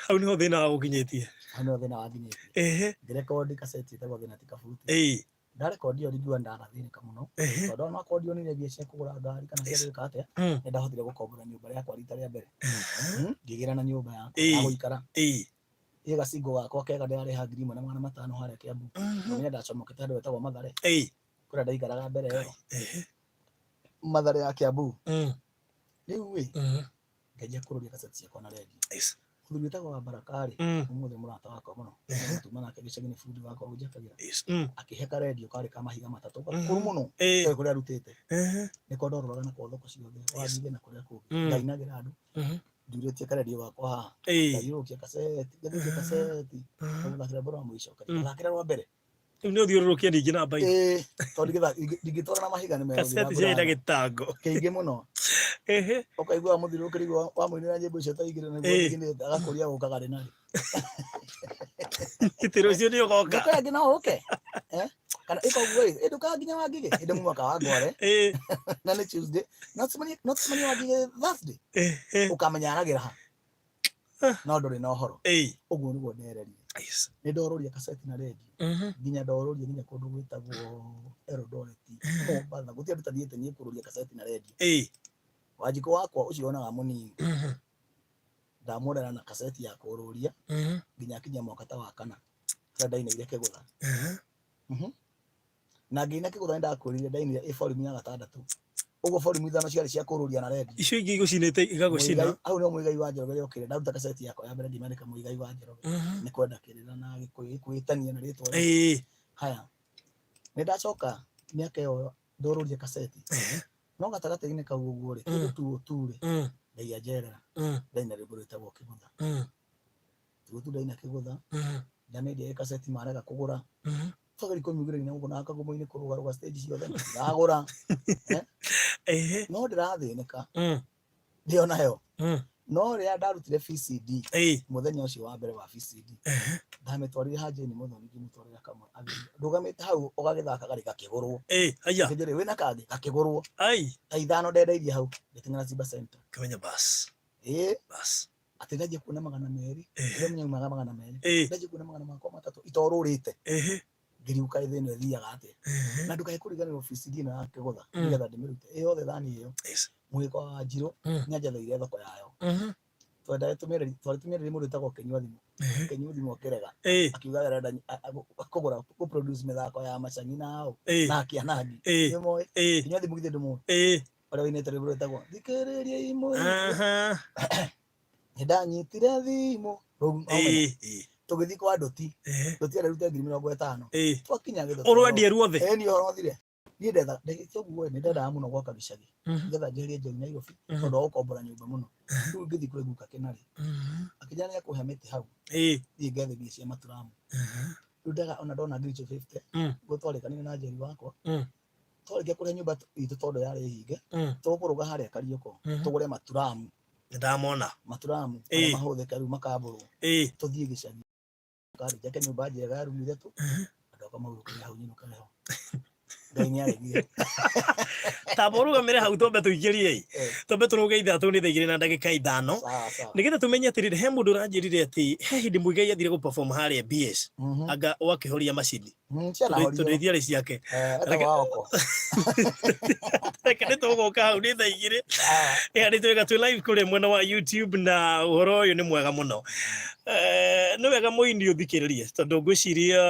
hau nĩho thĩna wa gũkinyĩtie hau nĩho thĩna wa gũkinyĩtie ndĩrekondi kaseti ĩtagwo thĩna ti kabuti ndarekondi yo ndiguaga ndanathĩnĩka mũno tondũ no akordio nĩ mbia cia kũgũra ngari kana cia gwĩka atĩa nĩ ndahotire gũkombora nyũmba yakwa rita rĩa mbere ngĩgĩra na nyũmba ya gũikara ĩyo gacingo gakwa kega ndĩrarĩha 1,500 harĩa Kiambu nĩ ndacomokete handũ hetagwo Mathare kũrĩa ndaikaraga mbere ĩyo Mathare ya Kiambu rĩu ngĩanjia kũrũria kaseti ciakwa na redio mũthuri wĩtagwo wa Barakari ũmũthĩ mũrata wakwa mũno tuma nake gĩcagi-inĩ bundi wakwa ũnjakagĩra akĩhe karedio karĩ ka mahiga matatũ gakũrũ mũno kũrĩa arutĩte nĩko ndorũraga nako thoko ciothe wathiĩ na kũrĩa kũngĩ ngainagĩra andũ ndurĩtie karedio gakwa haha ngaiyũrũkia kaseti ngathũkia kaseti ngathakĩra mbura wa mũico ngathakĩra rwa mbere rĩu nĩ ũthiũrũrũkia ningĩ na mbaigũ tondũ ndingĩtwara na mahiga nĩ mega kaseti ciĩna gĩtango kĩingĩ mũno ũkaigua mũthiũrũrũkĩri wa mũinĩra nyĩmbo icio ta igĩrĩ nĩguo agakũria gũkaga rĩ narĩ gĩtĩro ũcio nĩ ũgoka ngũkĩra no ũke kana ĩkoguo ĩ ndũkaga nginya Wangigĩ ĩndĩ mwaka wa Ngware na nĩ Tuesday not many Wangigĩ Thursday ũkamenya aragĩra ha no ndũrĩ na ũhoro ũguo nĩguo ndererie nĩ ndorũria kaseti na redio nginya ndorũria nginya kũndũ gwĩtagwo Eldoret Mombasa gũtirĩ andũ tathiĩte niĩ kũrũria kaseti na redio Wanjikũ wakwa ũcio onaga mũnini ndamũrera na kaseti ya kũrũria nginya kinya mwaka ta wa 4 rĩrĩa ndainĩire Kĩgũtha na ngĩina Kĩgũtha nĩndakũrire ndainire volume ya 6 ũguo volume 5 ciarĩ cia kũrũria na redio icio ingĩ igũcinĩte igagũcina hau nĩho Mũigai wa Njoroge yokire ndaruta kaseti yakwa ya mbere ndĩmandĩka Mũigai wa Njoroge nĩ kwenda kĩrĩra na gwĩtania na rĩtwa haya nĩndacoka mĩaka ĩyo ndorũria kaseti no gatagatĩ-inĩ kau ũguo rĩ kĩndũ tu ndaia njerera ndaina rwĩmbo rwĩtagwo Kĩgũtha tu ndaina Kĩgũtha ndamendia kaseti marega kũgũra Fagari kũmĩugĩra ũguo na kagũmũ-inĩ kũrũgarũga stage ciothe ndagũra no ndĩrathĩnĩka ndĩo nayo no rĩrĩa ndarutire VCD mũthenya ũcio wa mbere wa VCD ndamĩtwarire Hanjĩni Mũthoni ngĩmũtwarĩra kamwe ndũgamĩte hau ũgagĩthaka garĩ gakĩgũrwo kĩnjĩrĩ wĩna kangĩ gakĩgũrwo ta ithano ndendeirie hau ngĩteng'era Simba Center kĩmenya bas atĩ ndaje kuona 200 rĩrĩa mwenyaga 200 ndaje kuona 300 itorũrĩte ngĩriuka ĩthĩ ĩno ĩthiaga atĩa na ndũkae kũriganĩrwo VCD ĩno ya Kĩgũtha nĩgetha ndĩmĩrute yothe thani ĩyo mũhĩko wa Njirũ nĩanjathĩire thoko yayo twarĩtũmĩrĩri mũndũ wĩtagwo Kĩnyua Thimo Kĩrega akiuga arenda kũgũra gũproduce mĩthako ya Macang'i nao na Kĩanangi nĩmoĩ Kĩnyua Thimo githĩ ndũmũĩ ũrĩa wĩinĩte rwĩmbo rwĩtagwo thikĩrĩria imwe nĩndanyitire thimũ tũgĩthiĩ kwa Ndũti ararute 50,000 twakinya Gĩthũngũ ũrwendia ruothe nĩ ũrothiire niĩ ndetha ndagĩkia ũguo nĩndendaga mũno gwaka gĩcagi nĩgetha njeherie njohi Nairobi tondũ wa gũkombora nyũmba mũno rĩu ngĩthiĩ kwĩ guka Kĩnarĩ akĩnjĩra nĩakũhe mĩtĩ hau thiĩ ngethe mbia cia maturamu rĩu ndaga ona ndona 50 gũtwarĩkanire na Njeri wakwa twarĩkia kũrĩa nyũmba itũ tondũ yarĩ hinge tũkũrũga harĩa Karioko tũgũre maturamu ndamona maturamu mahũthĩka rĩu makambũrwo tũthiĩ gĩcagi kari jake nyũmba njega ya rumu ithatũ adoka maũrũkĩre hau nyinũka nayo Ngai nĩaregire tamba ũrũgamĩre hau twambe tũingĩrie twambe tũrũge ithatũ nĩ thaa 2 na ndagĩka 5 nĩgetha tũmenye atĩrĩrĩ he mũndũ ũranjĩrire atĩ he hĩndĩ Mũigai athire gũ-perform harĩa BS anga wakĩhoria macini tondũ ithiarĩ ciake reke nĩtũgũka hau nĩ thaa 2 nĩ twĩga twĩ live kũrĩa mwena wa YouTube na ũhoro ũyũ nĩ mwega mũno nĩ wega mũini ũthikĩrĩrie tondũ ngwĩciria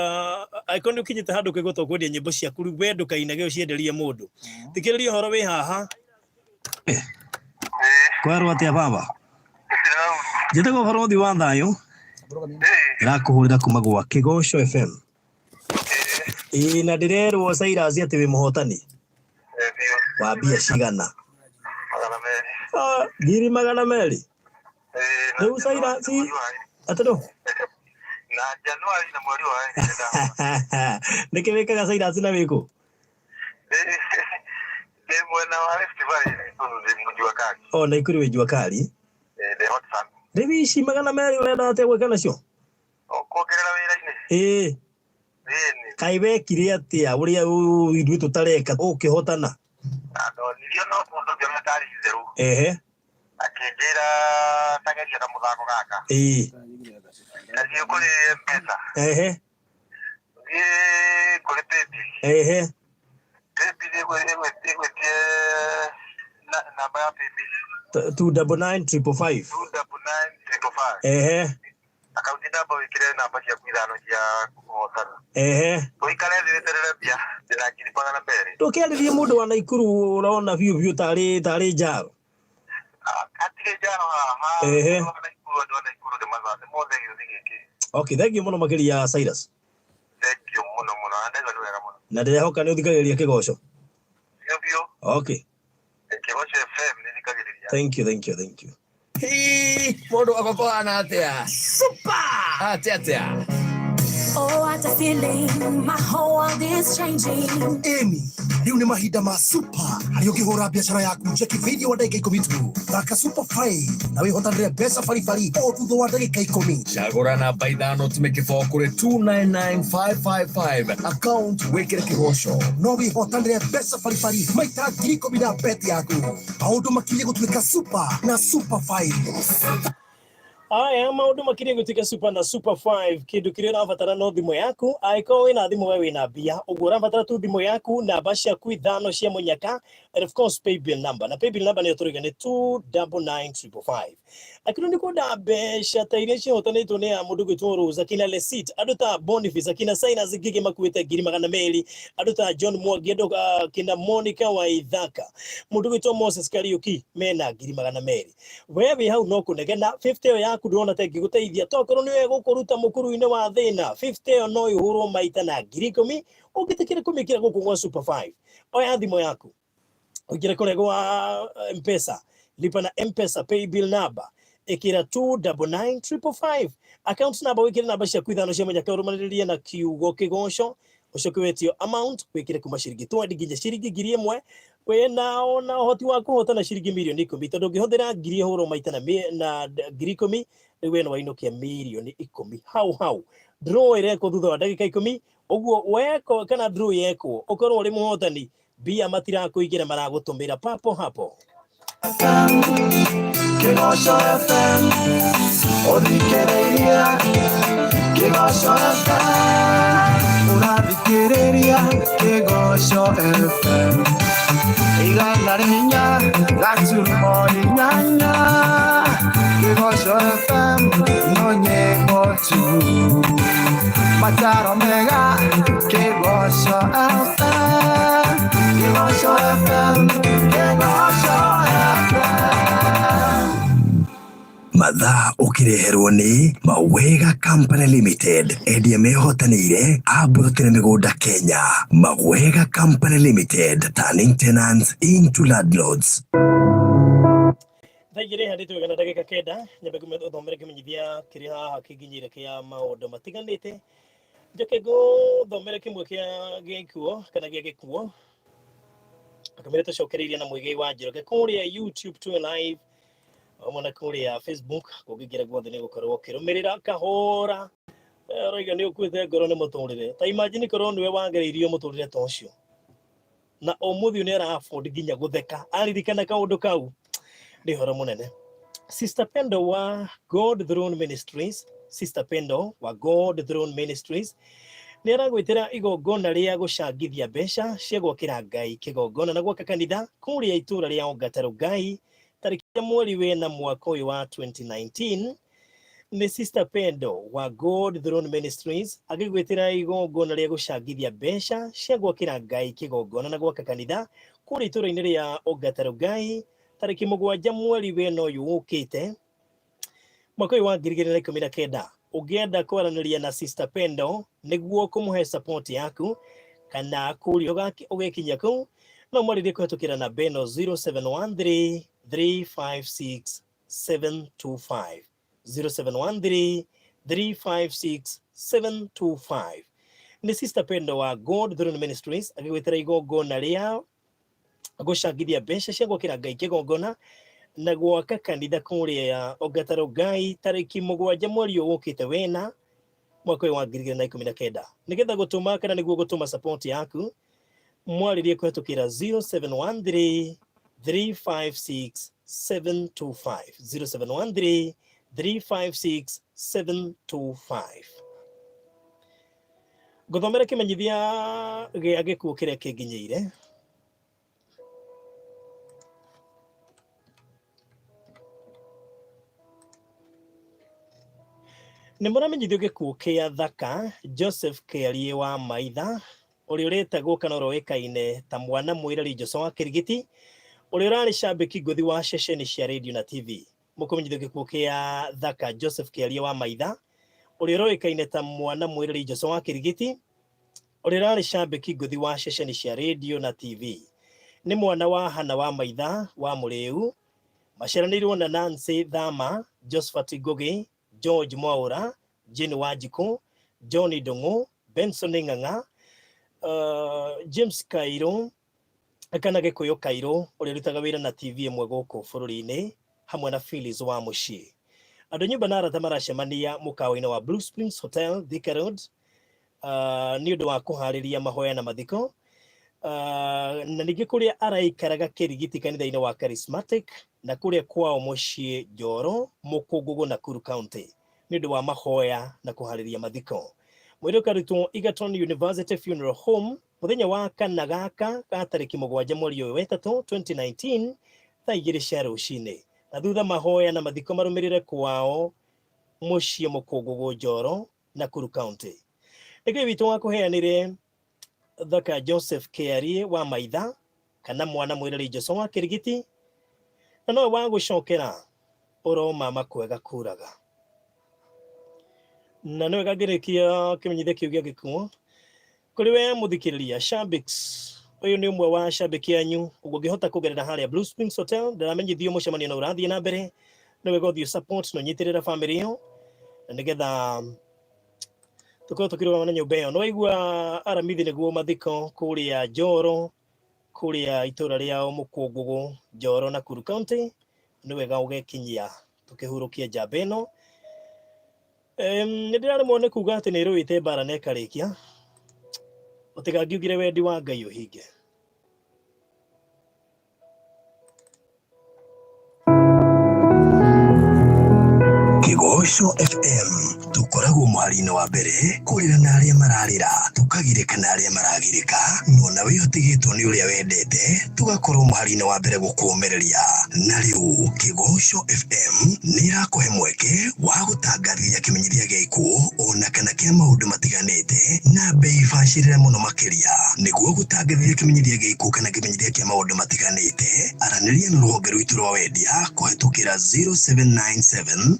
angĩkorwo nĩ ũkinyĩte handũ ũkaigua kwendia nyĩmbo ciaku we ndũkainage ũcienderie mũndũ thikĩrĩria ũhoro wĩ haha kwerwo atĩa baba njĩtagwo Barothi wa thayũ ndĩrakũhũrĩra kuma gwa Kĩgoco FM na ndĩrerwo Cyrus atĩ wĩ mũhotani wa mbia cigana 200,000 rĩu Cyrus atĩ no na Januari na mweri wa enda niki wikaga Cyrus na wiko mwena wa Rift Valley ni jua kali na ikuri we jua kali the hot sun Devishi magana meri urenda atia gwika nacio kuongerera wira-ini kaibe kire atia uria ithuĩ tutareka ũkĩhotana ndonirio no mũndũ ũngĩ atari itherũ akĩnjĩra tageria kamũthako gaka nathiĩ kũrĩ M-Pesa thiĩ kũrĩ Paybill Paybill ĩgwĩtie namba ya Paybill 299 555 akaunti namba wĩkĩre namba ciaku ithano cia kũhotana ũikare thĩ weterere mbia ndĩna ngiri magana merĩ ndũkĩarĩrie mũndũ wa Naikuru ũrona biũ tarĩ njaro atirĩ njaro haha Naikuru nĩ mothe gĩũthi gĩkĩ thank you mũno makĩria Cyrus thank you mũno andaiga nĩ wega mũno na ndĩrehoka nĩ ũthikagĩrĩria kĩgoco biũ kĩgoco FM nĩ thikagĩrĩria thank you Modo akokwana atia super atia Oh, what a feeling, my whole world is changing. Emi, riu ni mahinda ma super. Hari ukihura biashara yaku cheki video wa dakika 10 tu. Thaka super fry na wihotanire mbeca baribari o thutha wa dakika 10. Chagura namba ithano tumeke kure 299555 account wekere kigosho. No wihotanire mbeca baribari maita ngiri 10 na bet yaku. Maundu makirie gutuika super na super fry. Aya maundu makirie gutika super na super 5 kindu kiria rabatara no thimu yaku aiko wina thimu wewe na bia uguo rabatara tu thimu yaku na basha ku ithano cia munyaka and of course paybill number na paybill number ni turiga ni 299555 akiru ni kuda besha tairia cia hotanitwo ni mundu gwitwo Rose akina Lesit aduta Boniface akina Saina zigige makuite ngiri magana meri aduta John Mwangi aduka kina Monica wa Ithaka mundu gwitwo Moses Kariuki mena ngiri magana meri wewe hau no kunegena 50 ya kudona tegi guteithia tokorwo ni wego kuruta mukuru-ini wa thina 50 no ihurwo maita na ngiri 10 ungitikire kumikira guku gwa super 5 oya thimo yaku ukire kuregwa M-Pesa lipa na M-Pesa paybill number ikira 299555 account number wikire namba cia kwithano cia munyaka urumaniririe na kiugo kigoco ucokwetio amount wikire kuma ciringi 20 nginya ciringi 1000 wena ona hoti wa kuhotana ciringi milioni 10 tondu ngihuthira ngiri huro maita na ngiri 10 riwe no wainokia milioni 10 hau draw ireko thutha wa dakika 10 uguo weko kana draw yeko ukorwo uri muhotani bia matira kuigira maragutumira papo hapo Kigosho FM Odhikereria Kigosho FM Unadhikereria Kigosho FM Igana rinya Gatumo rinyanya Kigosho FM Nonye motu Mataro mega Kigosho FM Kigosho FM Kigosho FM Mathaa ukireherwo ni Mawega Company Limited endia mehotanire aburutire migunda Kenya. Mawega Company Limited, turning tenants into landlords. Thagire handi twegana ndagika kenda nyambe kuthomera kimenyithia kiri haha kiginyire kia maundu matiganite njoke guthomera kimwe kia gikuo kana gia gikuo akamira tucokereirie na mwigei wa Njoroge kuria YouTube tu live mwana kuria Facebook kugigira guothe ni gukorwo kirumirira kahora roiga ni ukwite ngoro ni muturire ta imagine korwo niwe wangereirio muturire ta ucio na umuthi ni ara afford ginya gutheka aririkana kaundu kau ndi horo munene Sister Pendo wa God Throne Ministries ni aragwitira igongona ria gucangithia mbeca cia gwakira Ngai kigongona na gwaka kanitha kuria itura ria Ongataru Ngai tariki ya mweri wena mwaka uyu wa 2019 ni Sister Pendo wa God Throne Ministries agigwitira igongona ria gucangithia mbeca cia gwakira Ngai kigongona na gwaka kanitha kuria itura-ini ria Ongataru Ngai tariki 7 mweri wena uyu ukite mwaka wa 2019 ugienda kwaraniria na Sister Pendo niguo kumuhe support yaku kana kurio gaki ugekinya ku no mwarire kuhetukira na Beno 0713 356 725 0713 356 725 ni Sister Pendo wa God Throne Ministries agigwetera igongona ria gucangithia mbeca cia gwakira Ngai kigongona na gwaka kanitha kuria Ogataro Ngai tariki 7 mweri ukite wena mwaka wa 2019 nigetha gutuma kana niguo gutuma support yaku mwaririe kuhetukira 0713 356 725 0713 356 725 guthomera kimenyithia gia gikuo kiria kinginyeire ni muramenyithio gikuo kia Thaka Joseph Kiarie wa Maitha uri uretagwo kana uroikaine ta mwana mwirari Joshua wa Kirigiti uri urari shambiki nguthi wa ceceni cia radio na TV mukumenyithio gikuo kia Thaka Joseph Kiarie wa Maitha uri uroikaine ta mwana mwirari Joshua wa Kirigiti uri urari shambiki nguthi wa ceceni cia radio na TV ni mwana wa Hana wa Maitha wa Muriu maceranirwo na Nancy Thama Josephat Gogi George Mwaura, Jane Wajiko, Johnny Dongo, Benson Nganga, James Kairo, akana Gikuyu Kairo, uri rutaga wira na TV imwe guku bururi-ini hamwe na Phyllis wa Mushi. Andu nyumba na arata maracemania mukawa-ini wa Blue Springs Hotel, Thika Road, ni undu wa kuhariria mahoya na mathiko. Na ningi kuria araikaraga Kirigiti kanitha-ini wa Charismatic na kuria kwao mucii Njoro Mukungugu Nakuru County ni undu wa mahoya na kuhariria mathiko. Mwiri ukarutwo Egerton University Funeral Home muthenya wa kana gaka ka tariki 7 mweri wa 3 2019 thaa 2 cia rucini na thutha mahoya na mathiko marumirire kwao mucii Mukungugu Njoro Nakuru County. Ngai witu wa kuheanire Thaka Joseph Kiarie wa Maitha kana mwana mwirari Joshua wa Kirigiti na no wa gucokera uroma makwega kuraga na no gagirikia kimenyithia kiu gia gikuo kuri we muthikiriria Shabix uyu ni umwe wa shabiki anyu ugihota kugerera haria Blue Springs Hotel ndaramenyithio mucemanio na urathie na mbere no we gothio support no nyitirira family yo nigetha tuko tukirwa na nyumba yo no igua aramithi niguo mathiko kuria Njoro kuria itura riao Mukungugu Njoro Nakuru County ni wega ugekinyia tukihurukia njamba ino ndirari mwone kuga ati ni ruite bara na ikarikia utigangiugire wendi wa Ngai uhinge Kigosho FM tukoragwo mwari-inĩ wa mbere kurira na aria mararira tukagirika na aria maragirika no na wihotigitwo ni uria wendete tugakorwo mwari-inĩ wa mbere gukumereria na riu Kigosho FM ni irakuhe mweke wa gutangathia kimenyithia gia ikuo ona kana kia maundu matiganite na bei bacirire muno makiria niguo gutangathia kimenyithia gia ikuo kana kimenyithia kia maundu matiganite araniria na ruhonge rwitu rwa wendia kuhetukira 0797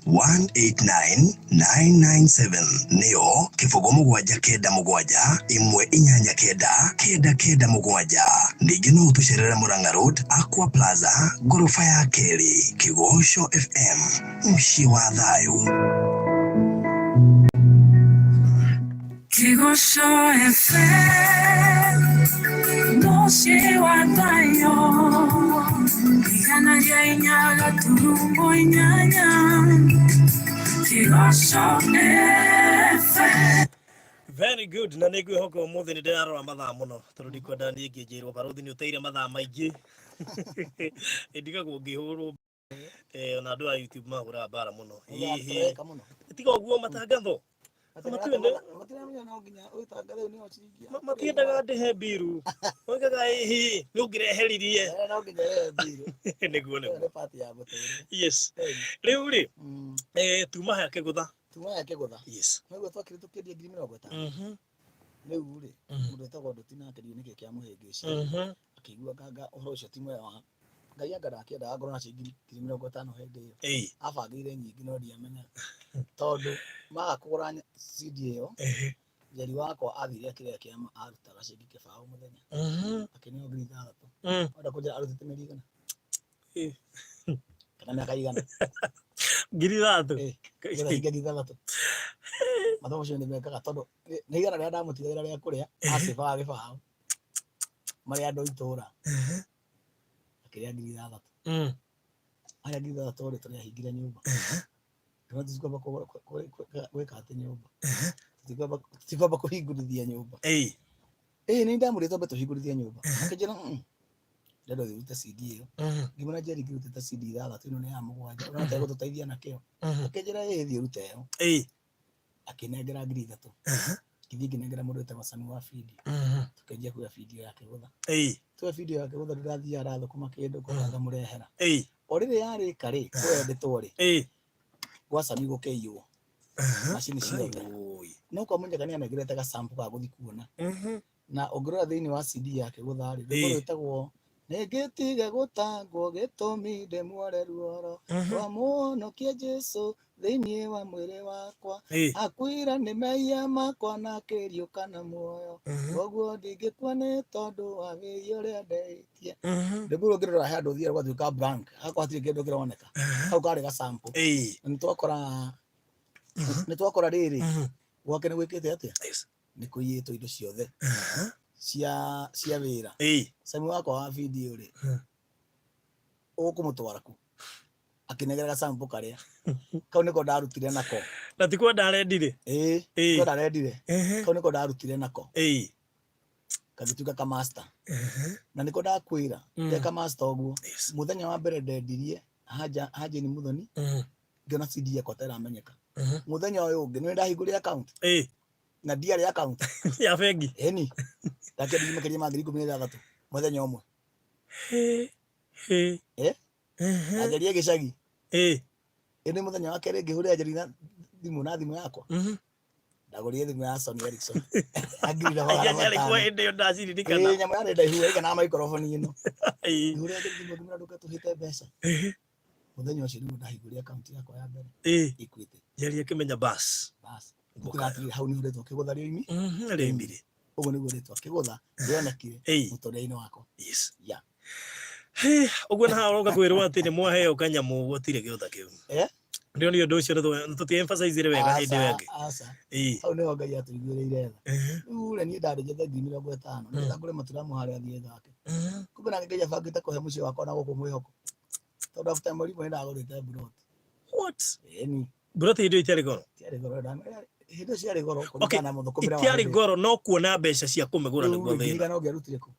189 nio kifungo mugwanja kenda mugwanja imwe inyanya kenda kenda kenda mugwanja ningi no utucerere Murang'a Road Aqua Plaza gorofa ya keri. Kigosho FM mushi wa thayu. Kigosho FM mushi wa thayu igana rya inyaga turungo inyanya. Kigosho FM. Very good na nigwe hoko muthi ni ndirarora mathaa muno turudi kwenda ni ngijirwo baruthi ni uteire mathaa maingi ndigagwo ngihurwo ona andu a YouTube mahura bara muno hihi tiga uguo matangatho matiendaga ndihe mbiru oigaga hihi ni ungireheririe niguo niguo yes riu ri tuma ha kigutha yes niguo twakire tukiendia 50,000 riu ri mundu etagwo Ndutina akerio niki kia muhengici akigua nganga uhoro ucio ti mwega Ngai anga akienda ngorwo na ciringi 50,000 hindi iyo abangire nyingi no ndiamenya tondu maga kugura CD iyo Jeri wakwa athire akiria kia arutaga ciringi 1,000 muthenya akinio 3,000 onda kunjira arutite mirigana kana miaka igana 3,000 ngiri 3,000 mathomo cio nĩ mekaga tondũ nĩ igana rĩrĩa ndamũtigagĩra rĩa kũrĩa acibaga gĩbaũ marĩa andũ itũra akĩrĩa 6,000 aya 6,000 rĩ tũrĩahingire nyũmba tũtikwamba gwĩka atĩ nyũmba tũtikwamba kũhingũrithia nyũmba nĩ ndamũrĩte twambe tũhingũrithie nyũmba akĩnjĩra ndĩrenda ũrute CD ĩyo ngĩmwĩra Jerry ngĩrutĩte CD 6 ĩno nĩ ya 7 ũrona ta gũtũteithia nakĩo akĩnjĩra thiĩ rute ĩyo akĩnengera 3,000 gĩthiĩ ngĩnengera mũndũ wĩtagwo Sami wa video tũkĩanjia kuoya video yake gũtha tuoya video yake gũtha ndĩrathiaga arathũkũma kĩndũ ngamũrehera o rĩrĩ yarĩka rĩ kwendetwo rĩ gwa Sami gũkĩiywo macini ciothe no kwa mũnyaka nĩ anegerete gasample ga gũthi kuona na ũngĩrora thĩinĩ wa CD yake gũtha rĩ rĩkorwo ĩtagwo nĩngĩtige gũtangwo gĩtũmi ndĩmuore ruoro rwa mũhonokia Jesũ thĩinĩ wa mwĩrĩ wakwa akwĩra nĩ mehia makwa na akĩriũka na muoyo koguo ndingĩkua nĩ tondũ wa wĩra ũrĩa ndehĩtie ndĩmũrwo ngĩrora handũ thiĩ gwatuĩka blank hakwa hatirĩ kĩndũ kĩroneka hau karĩ gasample nĩ twakora rĩrĩ gwake nĩ gwĩkĩte atĩa nĩ kũiyĩtwo indo ciothe cia wĩra Sami wakwa wa video rĩ ũkũmũtwara ku akĩnegera gasample karĩa kau nĩko ndarutire nako na tikuo ndarendire ko ndarendire kau nĩko ndarutire nako gagĩtuĩka ka master na nĩko ndakwĩra ndeka master ũguo mũthenya wa mbere ndendirie Jane Muthoni ngĩona CD yakwa ĩtaramenyeka mũthenya ũyũ ũngĩ nĩ ndahingũrire account na ndiarĩ account ya bengi ndakĩendirie makĩria ma 16,000 mũthenya ũmwe agerie gĩcagi nĩ mũthenya wa kerĩ ngĩhũrĩra Jerry na thimũ yakwa ndagũrire thimũ ya Sony Ericsson nyamũ yarĩ ndaihu ĩigana na microphone ĩno ngĩhũrĩra Jerry thimũ ngĩmwĩra ndũka tũhĩte mbeca mũthenya ũcio nĩguo ndahingũrire account yakwa ya mbere Equity Jerry akĩmenya bas tũkĩrathiĩ hau nĩ hũrĩtwo kĩgũtha rĩoimire ũguo nĩguo rĩtwa kĩgũtha rĩonekire mũtũrĩre-inĩ wakwa ũguo na haroka kwĩrwo atĩ nĩ mwaheo kanyamũ gũtirĩ gĩotha kĩu ndio nĩ ũndũ ũcio tũti-emphasize wega hĩndĩ ĩyo ĩngĩ hau nĩho Ngai atũiguĩrĩire tha rĩu rĩ niĩ ndarĩ njethe 50,000 nĩgetha ngũre maturamu harĩa thiĩ thake kumbe nake Ngai abangĩte kũhe mũciĩ wakwa na gũkũ mwĩhoko tondũ after mũrimũ nĩ ndagũrĩte buroti hĩndĩ ĩyo itiarĩ goro hĩndĩ ciarĩ goro itiarĩ goro no kuona mbeca cia kũmĩgũra nĩguo thĩna no ngĩarutire kũ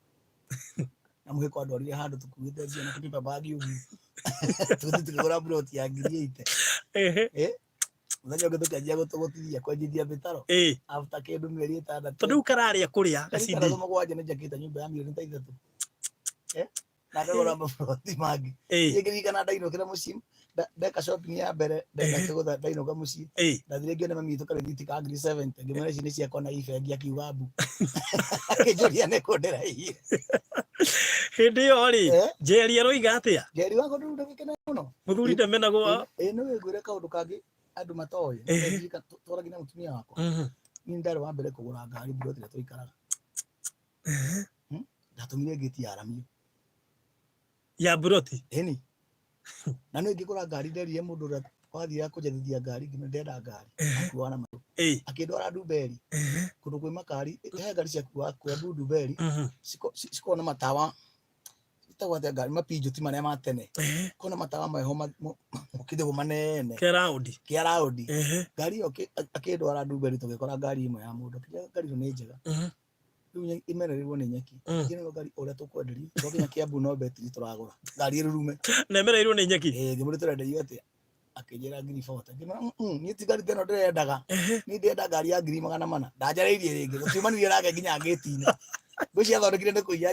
na mũhĩko andwarire handũ tũkuĩte mbia na kũpipa bagi ũguo tũthi tũkĩgũra buroti ya 8,000 mũthenya ũngĩ tũkĩanjia gũtũgũtithia kwenjithia mĩtaro after kĩndũ mĩeri 6 tondũ rĩu kararĩa kũrĩa gacindi 3 nĩ njakĩte nyũmba ya mirioni 3 na ndagũra maburoti mangĩ ngĩririkana ndainũkĩra mũciĩ ndeka shopping ya mbere ndeka kĩgũtha ndainũka mũciĩ ndathire ngĩone mami witũ karĩthiti ka 70 ngĩmwĩra ici nĩ ciakwa na ibengi akiuga mbu akĩnjũria nĩ kũ ndĩraiyire hĩndĩ ĩyo rĩ Jerry aroiga atĩa Jerry wako ndũrũ ndagĩkena mũno mũthuri ndamenagwo nĩ wĩngwĩre kaũndũ kangĩ andũ matoĩ twaragi na mũtumia wakwa niĩ ndarĩ wa mbere kũgũra ngari buroti ĩrĩa twaikaraga ndatũmire ngĩti ya Ramio ya buroti na nĩ ngĩgũra ngari nderire mũndũ ũrĩa wathiaga kũnjethithia ngari ngĩmwĩra ngari akuaga na matũ akĩndwara Ndumberi kũndũ kwĩ makari he ngari ciakuaga kwĩ Ndumberi cikoragwo na matawa itagwo atĩa ngari mapinjuti marĩa ma tene kona matawa meho mũkĩthĩgwo manene kĩa raundi ngari ĩyo akĩndwara Ndumberi tũgĩkora ngari ĩmwe ya mũndũ ngari ĩyo nĩ njega rĩu imererirwo nĩ nyeki ngĩrĩrwo ngari ũrĩa tũkwenderio twakinya Kĩambu no betiri tũragũra ngari ĩrurume na imererirwo nĩ nyeki ngĩmũrĩ tũrenderio atĩa akĩnjĩra 40 ngĩmwĩra niĩ ti ngari teno ndĩrendaga niĩ ndĩrenda ngari ya 400 ndanjarĩirie rĩngĩ gũtiumanirie nake nginya ngĩti-inĩ ngwĩciria athondekire nĩ kũiya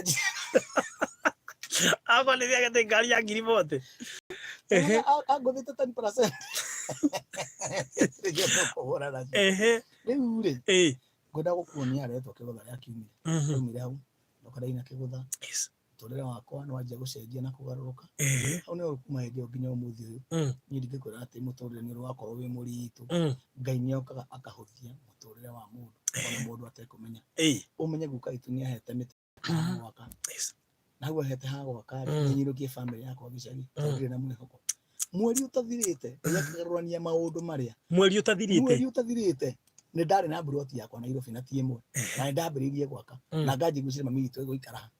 akwa nĩ thiagete ngari ya 40 agũthĩte 10% rĩu rĩ ngwenda gũkuonia aretwo kĩgũtha rĩa kiumire kiumire hau ndoka ndaina kĩgũtha mũtũrĩre wakwa nĩ wanjia gũcenjia na kũgarũrũka hau nĩho kuma hĩndĩ ĩyo nginya ũmũthĩ ũyũ niĩ ndingĩkwĩra atĩ mũtũrĩre nĩ ũgakorwo wĩ mũritũ Ngai nĩokaga akahũthia mũtũrĩre wa mũndũ ona mũndũ atekũmenya ũmenye guka itu nĩ ahete mĩtĩ gwaka na hau ahete ha gwaka nyinũkie bamĩrĩ yakwa gĩcagi tondũ na mwĩhoko mweri ũtathirĩte akĩgarũrania maũndũ marĩa mweri ũtathirĩte nä ndarä na mburoti yakwa na Nairobi na ti ĩmwe na nä ndambĩrĩirie gwaka na nganjia gucira mami witũ gũikara ha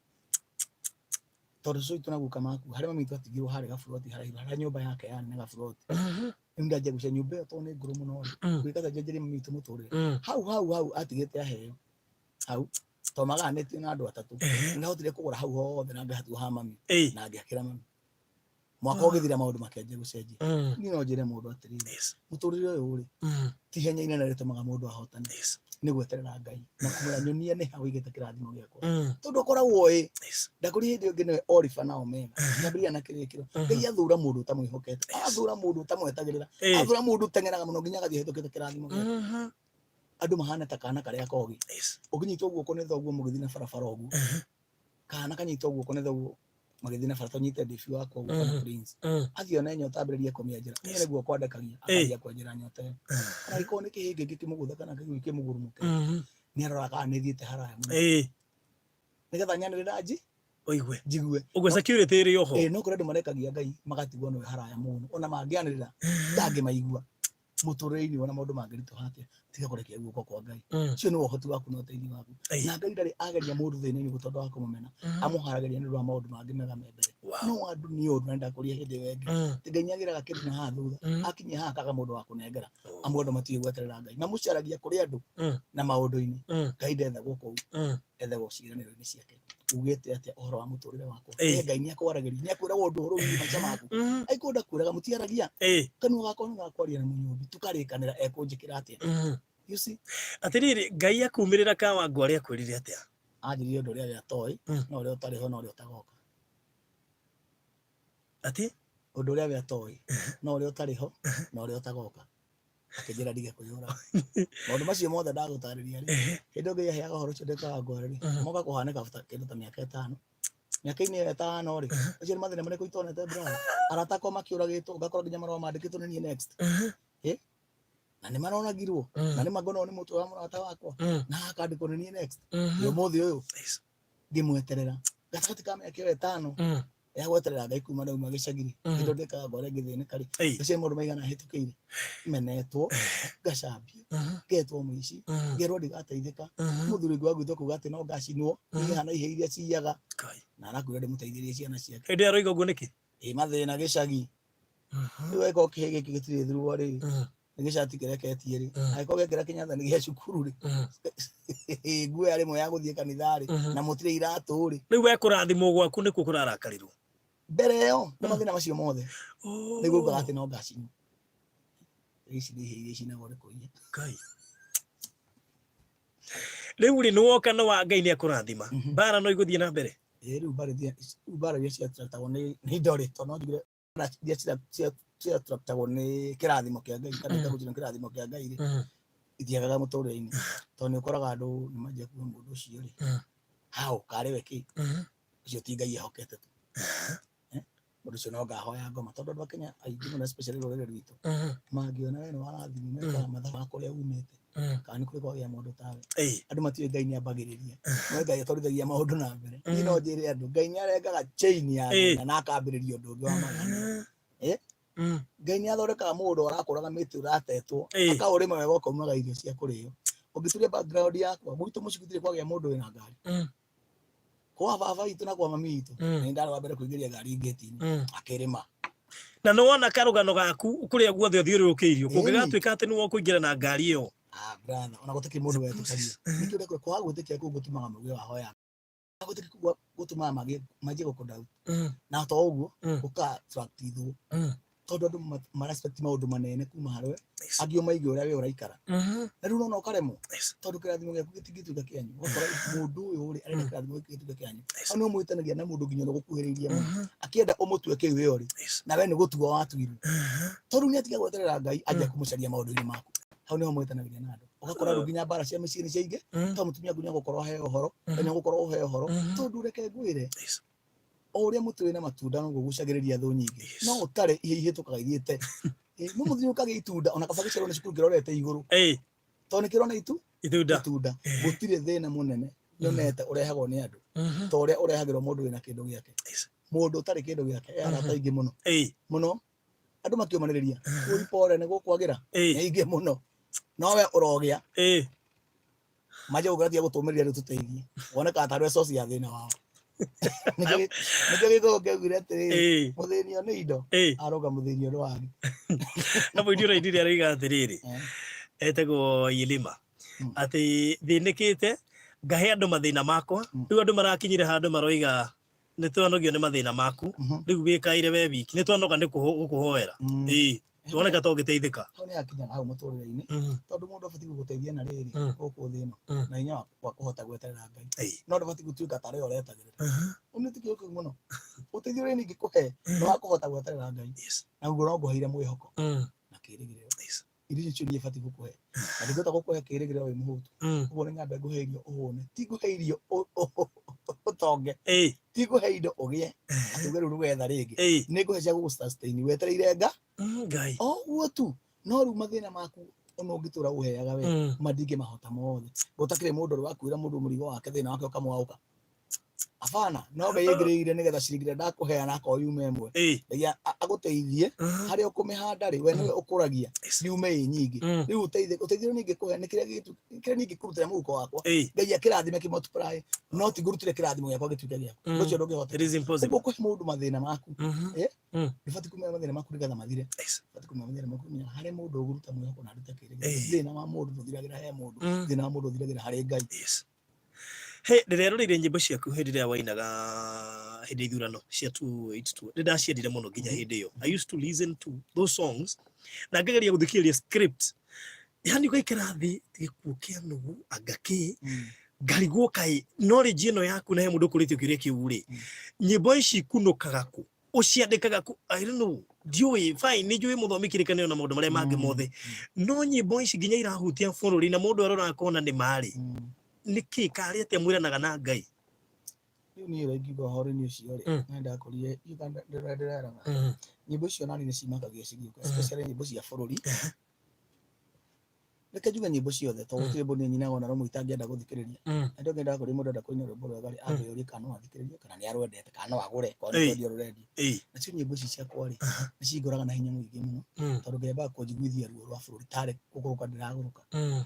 tondũ cũitũ na guka maku harĩa mami witũ atigirwo harĩ gaburoti harĩa nyũmba yake yarĩ na gaburoti rĩu nganjia gucia nyũmba ĩyo tondũ nĩ ngũrũ mũno gwĩkatha njenjerie mami witũ mũtũrĩre hau atigĩte aheo hau tondũ magayanĩtio na andũ atatũ nĩndahotire kũgũra hau hothe na ngĩhatua ha mami na ngĩakĩra mami mwaka ũgĩthira maũndũ makĩanjia gũcenjia niĩ no njĩre mũndũ atĩrĩrĩ mũtũrĩre ũyũ rĩ ti ihenya inene rĩtũmaga mũndũ ahotane nĩ gweterera Ngai na kũmwĩra nyonia nĩ ha ũigĩte kĩrathimo gĩakwa tondũ ũkoragwo ndakũrĩ hĩndĩ ĩngĩ nĩwe Olifa na Omega nyambĩrĩria na kĩrĩkĩro Ngai athura mũndũ ũtamwĩhokete athura mũndũ ũtamwetagĩrĩra athura mũndũ ũteng'eraga mũno nginya agathiĩ ahĩtũkĩte kĩrathimo gĩake andũ mahana ta kana karĩa kogi ũngĩnyitwo guoko nĩ thoguo mũgĩthiĩ na barabara ũguo kana kanyitwo guoko nĩ thoguo magĩthiĩ na barabara nyite ndibi wakwa ũguo kana prince athiĩ ona nyota ambĩrĩrie kũmĩa njĩra niĩ nĩguo kwandĩkagia akambia kwenjera nyota ĩyo ona gĩkorwo nĩ kĩhĩngĩ gĩkĩmũgũtha kana kĩmũgũrũmũke nĩ aroraga kana nĩ thiĩte haraya mũno nĩgetha nyanĩrĩra oigue njigue ũguo security ĩrĩ oho no kũrĩ andũ marekagia Ngai magatigwo nĩwe haraya mũno ona mangĩanĩrĩra ndangĩmaigua mũtũrĩre-inĩ ona maũndũ mangĩritũha atĩa tiga kũrekia guoko kwa Ngai ũcio nĩ ũhoti waku na ũteithio waku na Ngai ndarĩ ageria mũndũ thĩna-inĩ tondũ wa kũmũmena amũharagĩria nĩ ũndũ wa maũndũ mangĩ mega me mbere no andũ nĩ ũndũ na ndakũria hĩndĩ ĩyo ĩngĩ ti Ngai nĩagĩraga kĩndũ na haha thutha akinyia haha akaga mũndũ wa kũnengera amu andũ matiũĩ gweterera Ngai mamũcaragia kũrĩ andũ na maũndũ-inĩ Ngai ndethagwo kũu ethagwo ciĩranĩro-inĩ ciake ugĩte atĩa ũhoro wa mũtũrĩre wakwa Ngai nĩakwaragĩria nĩakwĩraga ũndũ ũhoro wĩgiĩ maica maku aikũnda kwĩraga mũtiaragia kanua gakwa nĩ gakwaria na mũnyũmbi tukarĩkanĩra ekũnjĩkĩra atĩa you see atĩrĩrĩ Ngai akumĩrĩra ka Wangũ arĩa akwĩrire atĩa anjĩrire ũndũ ũrĩa atoĩ na ũrĩa ũtarĩ ho na ũrĩa ũtagoka atĩ ũndũ ũrĩa we atoĩ na ũrĩa ũtarĩ ho na ũrĩa ũtagoka akĩnjĩra ndige kwĩyũra maũndũ macio mothe ndagũtarĩria rĩ hĩndĩ Ngai aheaga ũhoro ũcio ndekaga ngwarĩri moka kũhanĩka kĩndũ ta mĩaka ĩtano mĩaka-inĩ ĩyo ĩtano rĩ acio nĩ mathĩna marĩkũ itonete brother arata akwa makĩũragĩtwo ũgakora nginya marũa mandĩkĩtwo nĩ niĩ next na nĩ maronagirwo na nĩ magonwo nĩ mũtwe wa mũrata wakwa na akandĩkwo nĩ niĩ next ũmũthĩ ũyũ ngĩmweterera gatagatĩ ka mĩaka ĩyo ĩtano ya gweterera Ngai kuma nauma gĩcagi kĩndũ ndekaga ngware ngĩthĩnĩka rĩ acio maũndũ maigana hĩtũkĩire menetwo ngacambio ngetwo mũici ngerwo ndigateithĩka mũthuri ngwa gwitũ kuga atĩ no ngacinwo ihana ihe iria ciyaga na arakwĩra ndĩmũteithĩrie ciana ciake hĩndĩ aroiga ũguo nĩkĩ mathĩna gĩcagi rĩu eko kĩhĩ gĩkĩ gĩtirĩ thurwo rĩ nĩ gĩcati kĩreketie rĩ agĩkorwo gĩkĩra kĩnyathani gĩa cukuru rĩ nguo ya rĩmwe ya gũthiĩ kanitha rĩ na mũtirĩ iratũ rĩ rĩu we kũrathimwo gwaku nĩkuo kũrarakarirwo mbere ĩyo nĩ mathĩna macio mothe nĩguo ugaga atĩ no ngacinwo ici nĩ ihĩ iria icinagwo nĩ kũiya Ngai rĩu rĩ nĩwoka no wa Ngai nĩakũrathima mbara no igũthiĩ na mbere rĩu mbara iria ciatractagwo nĩ ndorĩtwo no njugire iria ciatractagwo nĩ kĩrathimo kĩa Ngai kana ikagũjĩra kĩrathimo kĩa Ngai rĩ ithiagaga mũtũrĩre-inĩ tondũ nĩ ũkoraga andũ nĩ manjia kuga mũndũ ũcio rĩ hau karĩ we kĩ ũcio ti Ngai ehokete tu mũndũ ũcio no ngahoya ngoma tondũ andũ a Kenya aingĩ mũno especially rũrĩrĩ rwitũ mangĩona we nĩ warathimwo mekaga mathabu ma kũrĩa umĩte kana nĩ kũrĩ kwagĩa mũndũ tawe andũ matiũĩ Ngai nĩambagĩrĩria no Ngai atwarithagia maũndũ na mbere niĩ no njĩre andũ Ngai nĩarengaga chain ya thĩna na akambĩrĩria ũndũ ũngĩ wa magana Ngai nĩathondekaga mũndũ arakũraga mĩtĩ ũratetwo akaũrĩma wega ũkaumaga irio cia kũrĩo ũngĩturia background yakwa gwitũ mũciĩ gũtirĩ kwagĩa mũndũ wĩna ngari kwa baba witũ na kwa mami witũ nĩ ndarĩ wa mbere kũingĩria ngari ngĩti-inĩ akĩrĩma na nĩ wona karũgano gaku kũrĩa guothe ũthiũrũrũkĩirio kũngĩgatuĩka atĩ nĩwe ũkũingĩra na ngari ĩyo brother ona gũtikĩ mũndũ wetĩkagia nĩkĩo ndekũra kwaga gwĩtĩkia kũu gũtũmaga mũgĩ wa hoya gũtikĩ gũtũmaga manjie gũkũnda na to ũguo ũka-attract-ithwo tondũ andũ marespect maũndũ manene kuma harwe angĩ maigua ũrĩa we ũraikara na rĩu nona ũkaremwo tondũ kĩrathimo gĩaku gĩtingĩtuĩka kĩanyu ũgakora mũndũ ũyũ rĩ arenda kĩrathimo gĩkĩ gĩtuĩke kĩanyu hau nĩ ũmwĩtanagia na mũndũ nginya ũgũkuhĩrĩirie mũno akĩenda ũmũtue kĩu ĩyo rĩ nawe nĩ gũtua watuirwo tondũ nĩatiga gweterera Ngai anjia kũmũcaria maũndũ-inĩ maku hau nĩho mwĩtanagĩria na andũ ũgakora rĩu nginya mbara cia mĩciĩ nĩ ciaingĩ tondũ mũtumia nginya gũkorwo aheo ũhoro nginya gũkorwo ũheo ũhoro tondũ reke ngwĩre o ũrĩa mũtĩ wĩna matunda noguo gucagĩrĩria thũ nyingĩ no ũtarĩ ihĩtũkaga ithiĩte no mũthĩ ũkagĩa itunda ona kaba gĩciarwo nĩ cukuru kĩrorete igũrũ tondũ nĩ kĩrona itunda gũtirĩ thĩna mũnene nyonete ũrehagwo nĩ andũ ta ũrĩa ũrehagĩrwo mũndũ wĩna kĩndũ gĩake mũndũ ũtarĩ kĩndũ gĩake arata aingĩ mũno mũno andũ makĩũmanĩrĩria wĩpore nĩ gũkwagĩra nĩ aingĩ mũno nowe urogia maje ugatia gutumirira ri tuteithie wona ka tarwe source ya thina wao nikyo giko kegire atiri muthinio ni indo aroga muthinio ri wani na muindio raidiri ariga atiriri etego Yilima ati thinikite ngahe andu mathina makwa riu andu marakinyire handu maroiga ni twanogio ni mathina maku riu wikaire we wiki ni twanoga ni gukuhoera tuoneka to giteithika ni akinya hau muturire-ini tondu mundu abati guguteithia na riri guku thino na inya wa kuhota gweterera Ngai no ndabati gutuika tare oretagire uni tikio ku muno uteithio ri ningi kuhe no akuhota gweterera Ngai na ugo no nguheire mwihoko na kirigiriro irio cio ni bati gukuhe na ndigota gukuhe kirigiriro wi muhutu ugo ni ngamba nguheirio uhune ti nguheirio utonge ti nguheirio ugie atuge riu rugetha ringi ni nguhe cia gusustain wetereire Ngai oguo tu no riu mathina maku ono ngitura uheaga we madingi mahota mothe gutakire mundu wakwira mundu murigo wake thina wake ukamwauka afana no beyegereire nigetha ciringire ndakuheana akoyume imwe ya aguteithie hari ukumihanda ri we niwe ukuragia yume nyingi riu uteithio ningi kuhe ni kire ningi kurutira muko wakwa Ngai akirathime ki multiply no ti gurutire kirathimo yakwa gituike giako ucio ndungihota it is impossible kuhe mundu mathina maku ibati kumenya mathina maku nigetha mathire ibati kumenya mathina maku ni hari mundu uguruta mwihoko na ndute kirigire thina wa mundu thuthiragira he mundu thina wa mundu thuthiragira hari Ngai Hey, ndirerorire nyimbo ciaku hindi ria wainaga hindi ithurano cia 282 ndiraciendire muno nginya hindi iyo. I used to listen to those songs na ngageria guthikiriria script yani ugaikara thi gikuo kia nugu agaki ngarigwo kai knowledge ino yaku na he mundu kuritio kiria kiuri nyimbo ici kunukaga ku uciandikaga ku I don't know ndiui fine ni njui muthomikirikanio na maundu maria mangi mothe no nyimbo ici nginya irahutia bururi na mundu arora akona ni mari niki kari ate mwiranaga na Ngai riu ni rengigo hore ni ucio ri nenda kurie Uganda ndirera nyimbo icio nani ni cimakagia cigiko especially nyimbo cia bururi reke juga nyimbo ciothe to gutire mboni nyina ona romo itangienda guthikiriria ndo ngenda kuri mundu ndakoina rwimbo rwa gari abe kana wathikiriria kana ni arwendete kana wagure ko ni ndio rurendi na cio nyimbo ici cia kwari ni cinguraga na hinya mwingi muno tondu ngeba kunjiguithia ruo rwa bururi tare gukuruka ndiraguruka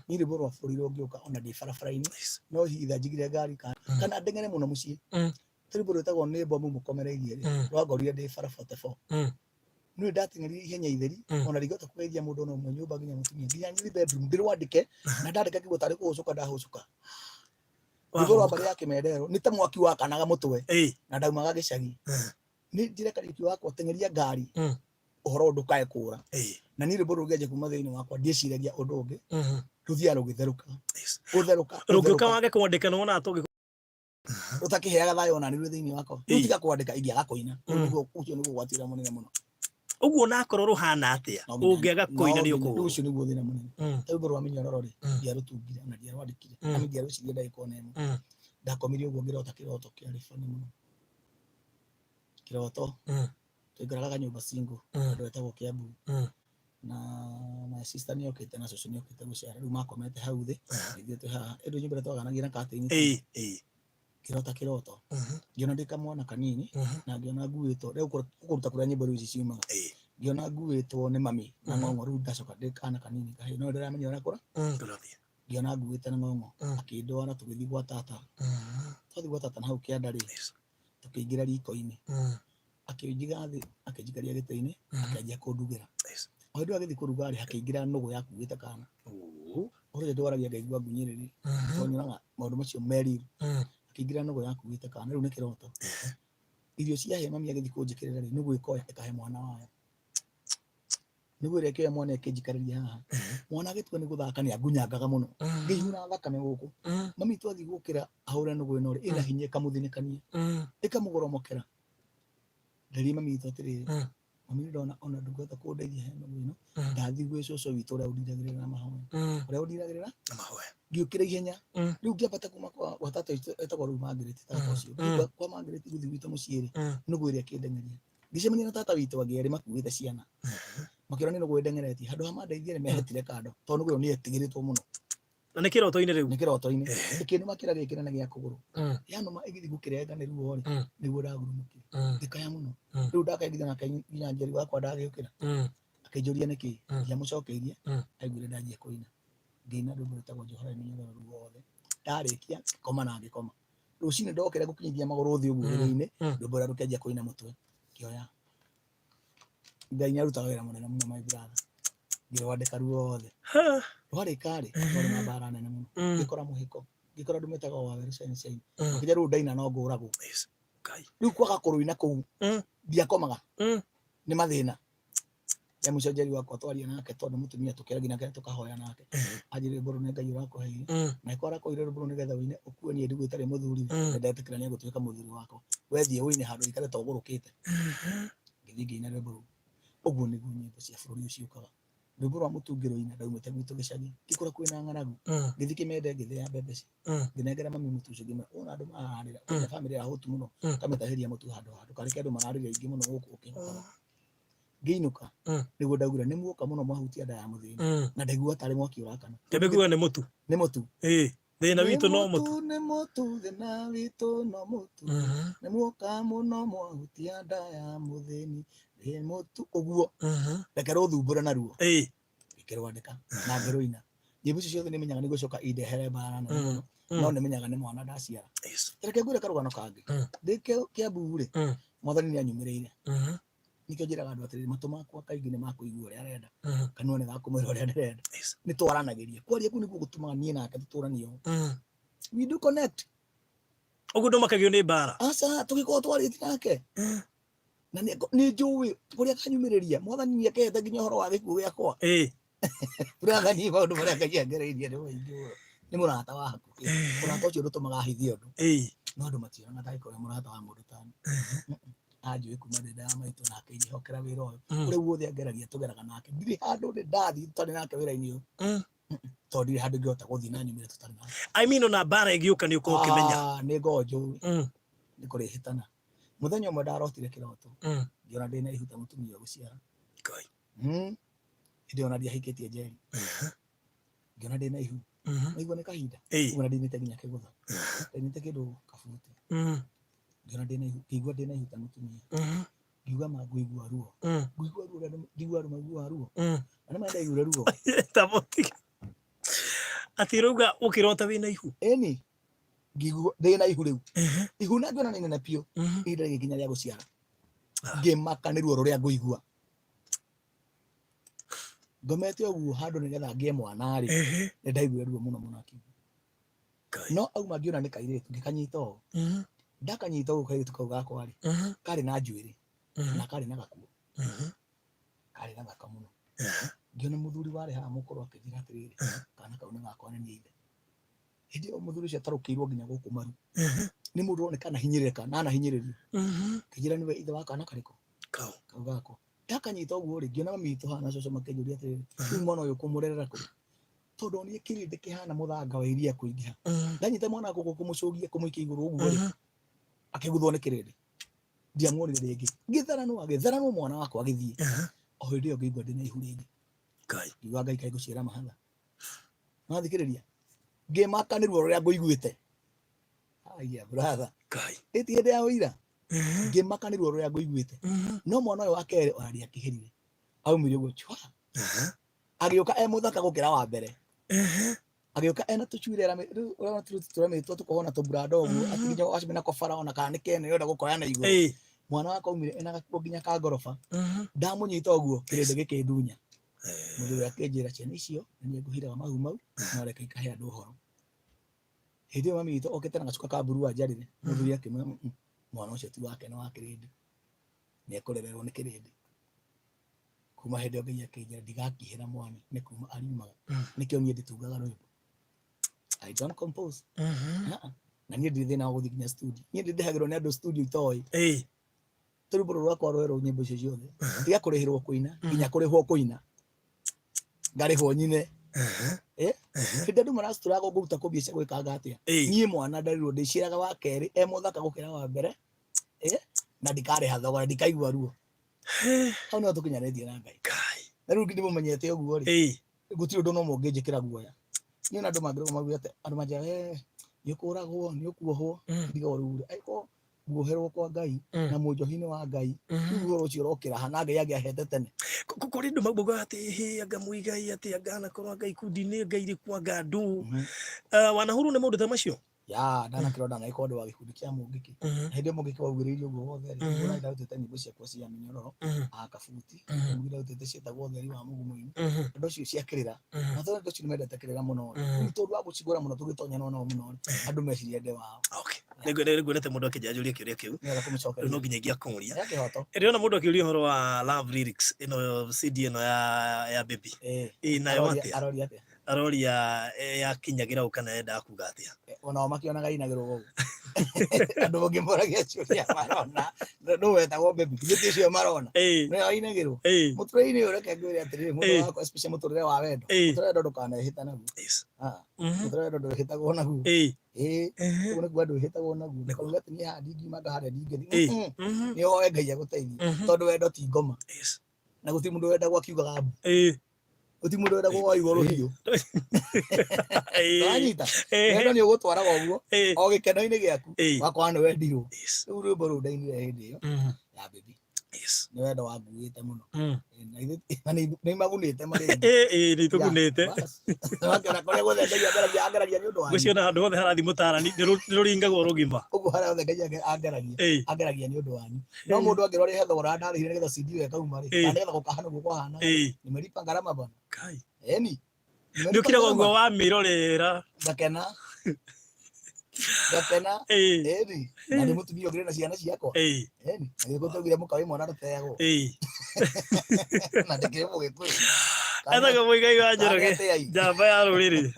ni rwimbo rwa bururi rungiuka ona ndi barabara-ini no hitha njigire ngari kana ndengere muno mucii rwimbo rwetagwo ni bomu mukomereirie rwangorire ndi barabara 44 no ndating'eri ihenya itheri ona rigota kugeithia mundu no mwe nyumba nginya mutumia nginya nyiri bedroom ndirwandike na ndandika kigo tari kuhucuka ndahucuka igoro bari yake medero ni ta mwaki wakanaga mutwe na ndaumaga gicagi ni njire kariki wako teng'eria ngari uhoro ndukae kura na ni rwimbo rugeje kuma thiini wakwa ndiciragia undu ungi ruthia rugitheruka utheruka rugiuka wage kwandika no na atogi utakiheaga thayo ona ni thiini wakwa utiga kwandika ingiaga koina ucio ni gugwatira munene muno uguo na korwo ruhana atia ungiaga koina ni uko ucio ni guthina munene rwimbo rwa minyororo ri ndia rutungire na ndia rwandikire na ndia rucirie ndaiko nemo ndakomirie uguo ngirota kiroto kia rifani muno kiroto tuigaraga nyumba single ndio etagwo Kiambu na my sister ni okite na cucu ni okite guciara riu makomete hau thi ithiete haha endo nyumba twaganagira katini kirota kiroto ngiona ndika mwana kanini na ngiona nguitwo riu kuruta kuria nyimbo ici ciumaga ngiona nguitwo ni mami na ng'ong'o riu ndacoka ndikana kanini kahi no ndiramenya ona kura ngiona nguite na ng'ong'o akindwara tugithi gwa tata twathi gwa tata na hau kianda ri tukiingira riko-ini akinjiga thi akinjikaria giti-ini akanjia kundugira o ndu agithi kuruga ri hakiingira nugu yakuite kana uri ndwaragia ngaigua ngunyiriri tonyoraga maundu macio meri akingira nugu yakuite kana riu ni kiroto irio cia he mami agithi kunjikirira ri nugu ikoya ikahe mwana wayo nugu reke mwana akinjikariria haha mwana agitwe ni guthaka ni agunyangaga muno ngihura thakame guku mami twathi gukira ahure nugu ino ri ina hinya kamuthinikania ikamugoromokera ndari mami twatiri mami ndona ona ndugota kundeithia he nugu ino ndathi gwi cucu witu uria undiragirira na mahoya uria undiragirira na mahoya ngiukira ihenya riu ngiambata kuma kwa tata etagwo riu Margaret tata ucio kwa Margaret guthi witu muciiri nugu iria kindengeria ngicemania na tata witu ageri makuite ciana makironi nugu ndengeretie handu ha mandeithie ni mehetire kando to nugu ni etigiritwo muno na ni kiroto-ini riu ni kiroto-ini ikinu makira gikira gia kuguru yanuma igithi gukirenga ni ruo ri niguo ndagurumukire ndikaya muno riu ndakaigithia na kinya njeri wakwa ndagiukira akinjuria niki ndia mucokeirie aiguire ndanjia kuina ngina rwimbo rwitagwo njohora nĩ nyothe ruo wothe ndarĩkia ngĩkoma na ngĩkoma rũcinĩ ndokĩra gũkinyithia magũrũ thĩ ũguo wĩra-inĩ rwimbo rũrĩa rũkĩanjia kũina mũtwe ngĩoya Ngai nĩarutaga wĩra mũnene mũno my brother ngĩrwandĩka ruothe rwarĩka-rĩ rwarĩ na mbara nene mũno ngĩkora mũhĩko ngĩkora andũ metaga Waweru Shine ngĩnya rĩu ndaina no ngũragwo rĩu kwaga kũrũina kũu ndiakomaga nĩ mathĩna ya mũico Njeri wakwa twaria nake tondũ mũtumia tũkĩaragia nake tũkahoya nake anjĩrĩire rwĩmbo nĩ Ngai ũrakũheire na nĩkora kũire rwĩmbo nĩgetha ũine ũkue niĩ ndigũ itarĩ mũthuri ndetĩkĩra nĩ egũtuĩka mũthuri wakwa wethiĩ ũine handũ ikare ta ũgũrũkĩte ngĩthiĩ ngĩina rwĩmbo rũu ũguo nĩguo nyĩmbo cia bũrũri ũcio ciũkaga rwĩmbo rwa mũtungĩro ina ndaumĩte gwitũ gĩcagi ngĩkora kwĩna ng'aragu ngĩthiĩ Kĩmende ngĩthĩa mbembe ci ngĩnengera mami mũtu ũcio ngĩmwĩra ona andũ mararĩra kwĩna bamĩrĩ ya hũtu mũno kametahĩria mũtu handũ kareke andũ mararĩra aingĩ mũno gũkũ ũkĩhotaga ngĩinũka nĩguo ndaugire nĩ muoka mũno mwahutia nda ya mũthĩni na ndaigua tarĩ mwaki ũrakana Ndĩmĩigua nĩ mũtu thĩna witũ no mũtu nĩ mũtu thĩna witũ no mũtu nĩ muoka mũno mwahutia nda ya mũthĩni nĩ mũtu ũguo reke rũthumbũre naruo ngĩkĩrwandĩka na ngĩrũina nyĩmbo icio ciothe nĩmenyaga nĩgũcoka indehere mbara nene mũno no nĩmenyaga nĩ mwana ndaciara reke ngwĩre karũgano kangĩ ndĩ Kĩambu-rĩ mwathani nĩanyumĩrĩire nikio njĩraga andũ atĩrĩrĩ matũ makwa kaingĩ nĩ makũigua ũrĩa arenda kanua nĩ gakũmwĩra ũrĩa ndĩrenda nĩ twaranagĩria kwaria kũu nĩguo gũtũmaga niĩ nake tũtũranie ũũ we do connect ũguo ndũmakagio nĩ mbara aca tũgĩkorwo twarĩtie nake na nĩ njũĩ kũrĩa kanyumĩrĩria mwathani nĩakehete nginya ũhoro wa gĩkuũ gĩakwa brother niĩ maũndũ marĩa Ngai angereirie nĩ maingĩ mũno nĩ mũrata wa hakuhĩ mũrata ũcio ndũtũmaga ahithie ũndũ no andũ mationaga ndagĩkorwo mũrata wa mũndũ ta anjũĩ kuma ndenda ya maitũ nake nyihokera wĩra ũyũ ũrĩa guothe angeragia tũgeraga nake ndirĩ handũ ndĩ ndathiĩ tũtarĩ nake wĩra-inĩ ũyũ tondũ ndirĩ handũ ngĩhota gũthiĩ na nyumĩre tũtarĩ nake I mean ona mbara ĩgĩũka nĩ ũkorwo ũkĩmenya nĩ ngoo njũĩ nĩ kũrĩhĩtana mũthenya ũmwe ndarotire kĩroto ngĩona ndĩna ihuta mũtumia gũciara hĩndĩ ona ndiahikĩtie Njeri ngĩona ndĩna ihu naigua nĩ kahinda ũguo na ndinĩte nginya kĩgũtha ndinĩte kĩndũ kabuti ngĩona ndĩna ihu ngĩigua ndĩna ihu ta mũtumia ngiuga ma ngũigua ruo ngũigua ruo ũrĩa ngĩigua andũ maiguaga ruo na nĩma ndaiguire ruo atĩ rauga ũkĩrota wĩna ihu ĩni ngĩigua ndĩna ihu rĩu ihu na ngĩona nĩ nene biũ ihinda rĩgĩkinya rĩa gũciara ngĩmaka nĩ ruo rũrĩa ngũigua ngomete ũguo handũ nĩgetha ngĩe mwana-rĩ nĩ ndaiguire ruo mũno mũno akiuga no auma ngĩona nĩ kairĩtu ngĩkanyita ũũ ndakanyita ũguo kairĩtu kau gakwa-rĩ karĩ na njuĩrĩ na karĩ na gakuo karĩ gathaka mũno ngĩona mũthuri warĩ haha mũkũrũ akĩnjĩra atĩrĩrĩ kana kau nĩ gakwa nĩ niĩ ithe hĩndĩ ĩyo mũthuri ũcio atarũkĩirwo nginya gũkũ maru nĩ mũndũ ũroneka anahinyĩrĩrĩka na anahinyĩrĩrio akĩnjĩra nĩwe ithe wa kana karĩkũ kau gakwa ndakanyita ũguo-rĩ ngĩona mami witũ haha na cũcũ makĩnjũria atĩrĩrĩ rĩu mwana ũyũ ũkũmũrerera kũ tondũ onire kĩrĩndĩ kĩhana mũthanga wa iria kũingĩha ndanyita mwana gũkũ kũmũcũgia kũmũikia igũrũ ũguo-rĩ akĩguthwo nĩ kĩrĩndĩ ndiamuonire rĩngĩ ngĩtharanwo mwana wakwa agĩthiĩ o hĩndĩ ĩyo ngĩigua ndĩna ihu rĩngĩ ngiuga Ngai kaĩ ngũciara mahatha mathikĩrĩria ngĩmaka nĩ ruo rũrĩa ngũiguĩte aya brother ĩti hĩndĩ ya ũira ngĩmaka nĩ ruo rũrĩa ngũiguĩte no mwana ũyũ wa kerĩ ona ndiakĩhĩrire aumire ũguo chwa agĩũka mũthaka gũkĩra wa mbere agĩũka ena tũcuire tũrametwo tũkohwo na tũburanda ũguo atĩnginya wacime na kobara ona kana nĩ kene yenda gũkoya na igũrũ mwana wakwa aumire ena gakuo nginya ka ngoroba ndamũnyita ũguo kĩrĩndĩ gĩkĩndunya mũthuri akĩnjĩra ciana icio nĩ ngũhiraga mahu mau no reke ikahe andũ ũhoro hĩndĩ ĩyo mami witũ okĩte na gacuka ka mburu anjarĩre mũthuri akĩmwĩra mwana ũcio ti wake nĩ wa kĩrĩndĩ nĩ ekũrererwo nĩ kĩrĩndĩ kuma hĩndĩ ĩyo Ngai akĩnjĩra ndigakĩhĩra mwana nĩ kuma ariumaga nĩkĩo niĩ ndĩtungaga rwĩmbo I don't compose na niĩ ndirĩ thĩna wa gũthiĩ nginya studio niĩ ndĩndĩhagĩrwo nĩ andũ studio itoĩ rwĩmbo rũrũ rwakwa rwerwo nyĩmbo icio ciothe tiga kũrĩhĩrwo kũina nginya kũrĩhwo kũina ngarĩhwo nyine hĩndĩ andũ maracitũraga ngũruta kũmbia cia gwĩkanga atĩa niĩ mwana ndarirwo ndĩciaraga wa kerĩ mũthaka gũkĩra wa mbere na ndikarĩha thogora ndikaigua ruo hau nĩho tũkinyanĩtie na Ngai na rĩu ndĩmũmenyete ũguo-rĩ gũtirĩ ũndũ no mũngĩnjĩkĩra guoya niĩ ona andũ mangĩrũgama mauge atĩ andũ manjĩra nĩ ũkũragwo nĩ ũkuohwo ndigo rĩu angĩkorwo guoherwo kwa Ngai na mujohi-inĩ wa Ngai uhoro ũcio ũrokĩra hana Ngai angĩahete tene kũrĩ ndũ maugaga atĩ anga mũigai atĩ anga anakorwo Ngai ikundi-inĩ Ngai irĩ kwa ngandu Wanahuru nĩ maũndũ ta macio ya ndana kĩronda na ikondo wa gĩkundi kĩa Mũngĩkĩ hĩndĩ Mũngĩkĩ waugĩrĩirio guo wothe rĩ ndagũtete nyĩmbo ciakwa cia mĩnyororo akabuti ndagũtete cietagwo ũtheri wa mũgumo-inĩ andũ acio ciakĩrĩra na tondũ andũ acio nĩmendete kĩrĩra mũno nĩ tondũ wa gũcigũra mũno tũgĩtonya nao mũno andũ meciria ende wao nĩngwendete mũndũ akĩnjanjũria kĩũria kĩu no nginya ingĩakũria ona mũndũ akĩũria ũhoro wa love lyrics ĩno CD ĩno ya Baby nayo atĩa aroria yakinyagĩra ũkana enda kuga atĩa ona makĩonaga inagĩrwo ũguo andũ mangĩmoragia ciũria marona no wetagwo Baby gĩtĩ ũcio marona no inagĩrwo mũtũrĩre-inĩ ũreke ngwĩre atĩrĩrĩ mũndũ wakwa especially mũtũrĩre wa wendo mũtũrĩre ndũkanehĩta naguo mũtũrĩre ndũhĩtagwo naguo ũguo nĩguo andũ hĩtagwo naguo ndĩkauga atĩ niĩ haha ndingiumanga harĩa ndingĩthiĩ nĩ oe Ngai agũteithie tondũ wendo ti ngoma na gũtirĩ mũndũ wendagwo akiugaga mbu gũtirĩ mũndũ wendagwo wa igũrũ hiũ wanyita wendo nĩ ũgũtwaraga ũguo o gĩkeno-inĩ gĩaku wakorwo nĩ wendirwo rĩu rwĩmbo rũu ndainire hĩndĩ ĩyo ya Baby nĩ wendo wanguĩte mũno na nĩ magunĩte marĩ nĩ tũgunĩte wakĩona kũrĩa guothe Ngai angeragia nĩ ũndũ wa gũciona handũ hothe harathi mũtarani nĩ rũringagwo rũgima ũguo harĩa hothe Ngai angeragia nĩ ũndũ wanyu no mũndũ angĩrora thogora ndarĩhire nĩgetha CD ĩyo ĩkauma rĩ na nĩgetha gũkahana guo kwahana nimelipa gharama bwana nĩ ũkĩraga ũguo wamĩrorera ngakena na nĩ mũtumia ũngĩrĩ na ciana ciakwa na gĩgũtũgire mũkawa mwana rũtegwo na ndĩkĩrĩ Mũgĩkũyũ Ethaga Mũigai wa Njoroge njamba ya rũrĩrĩ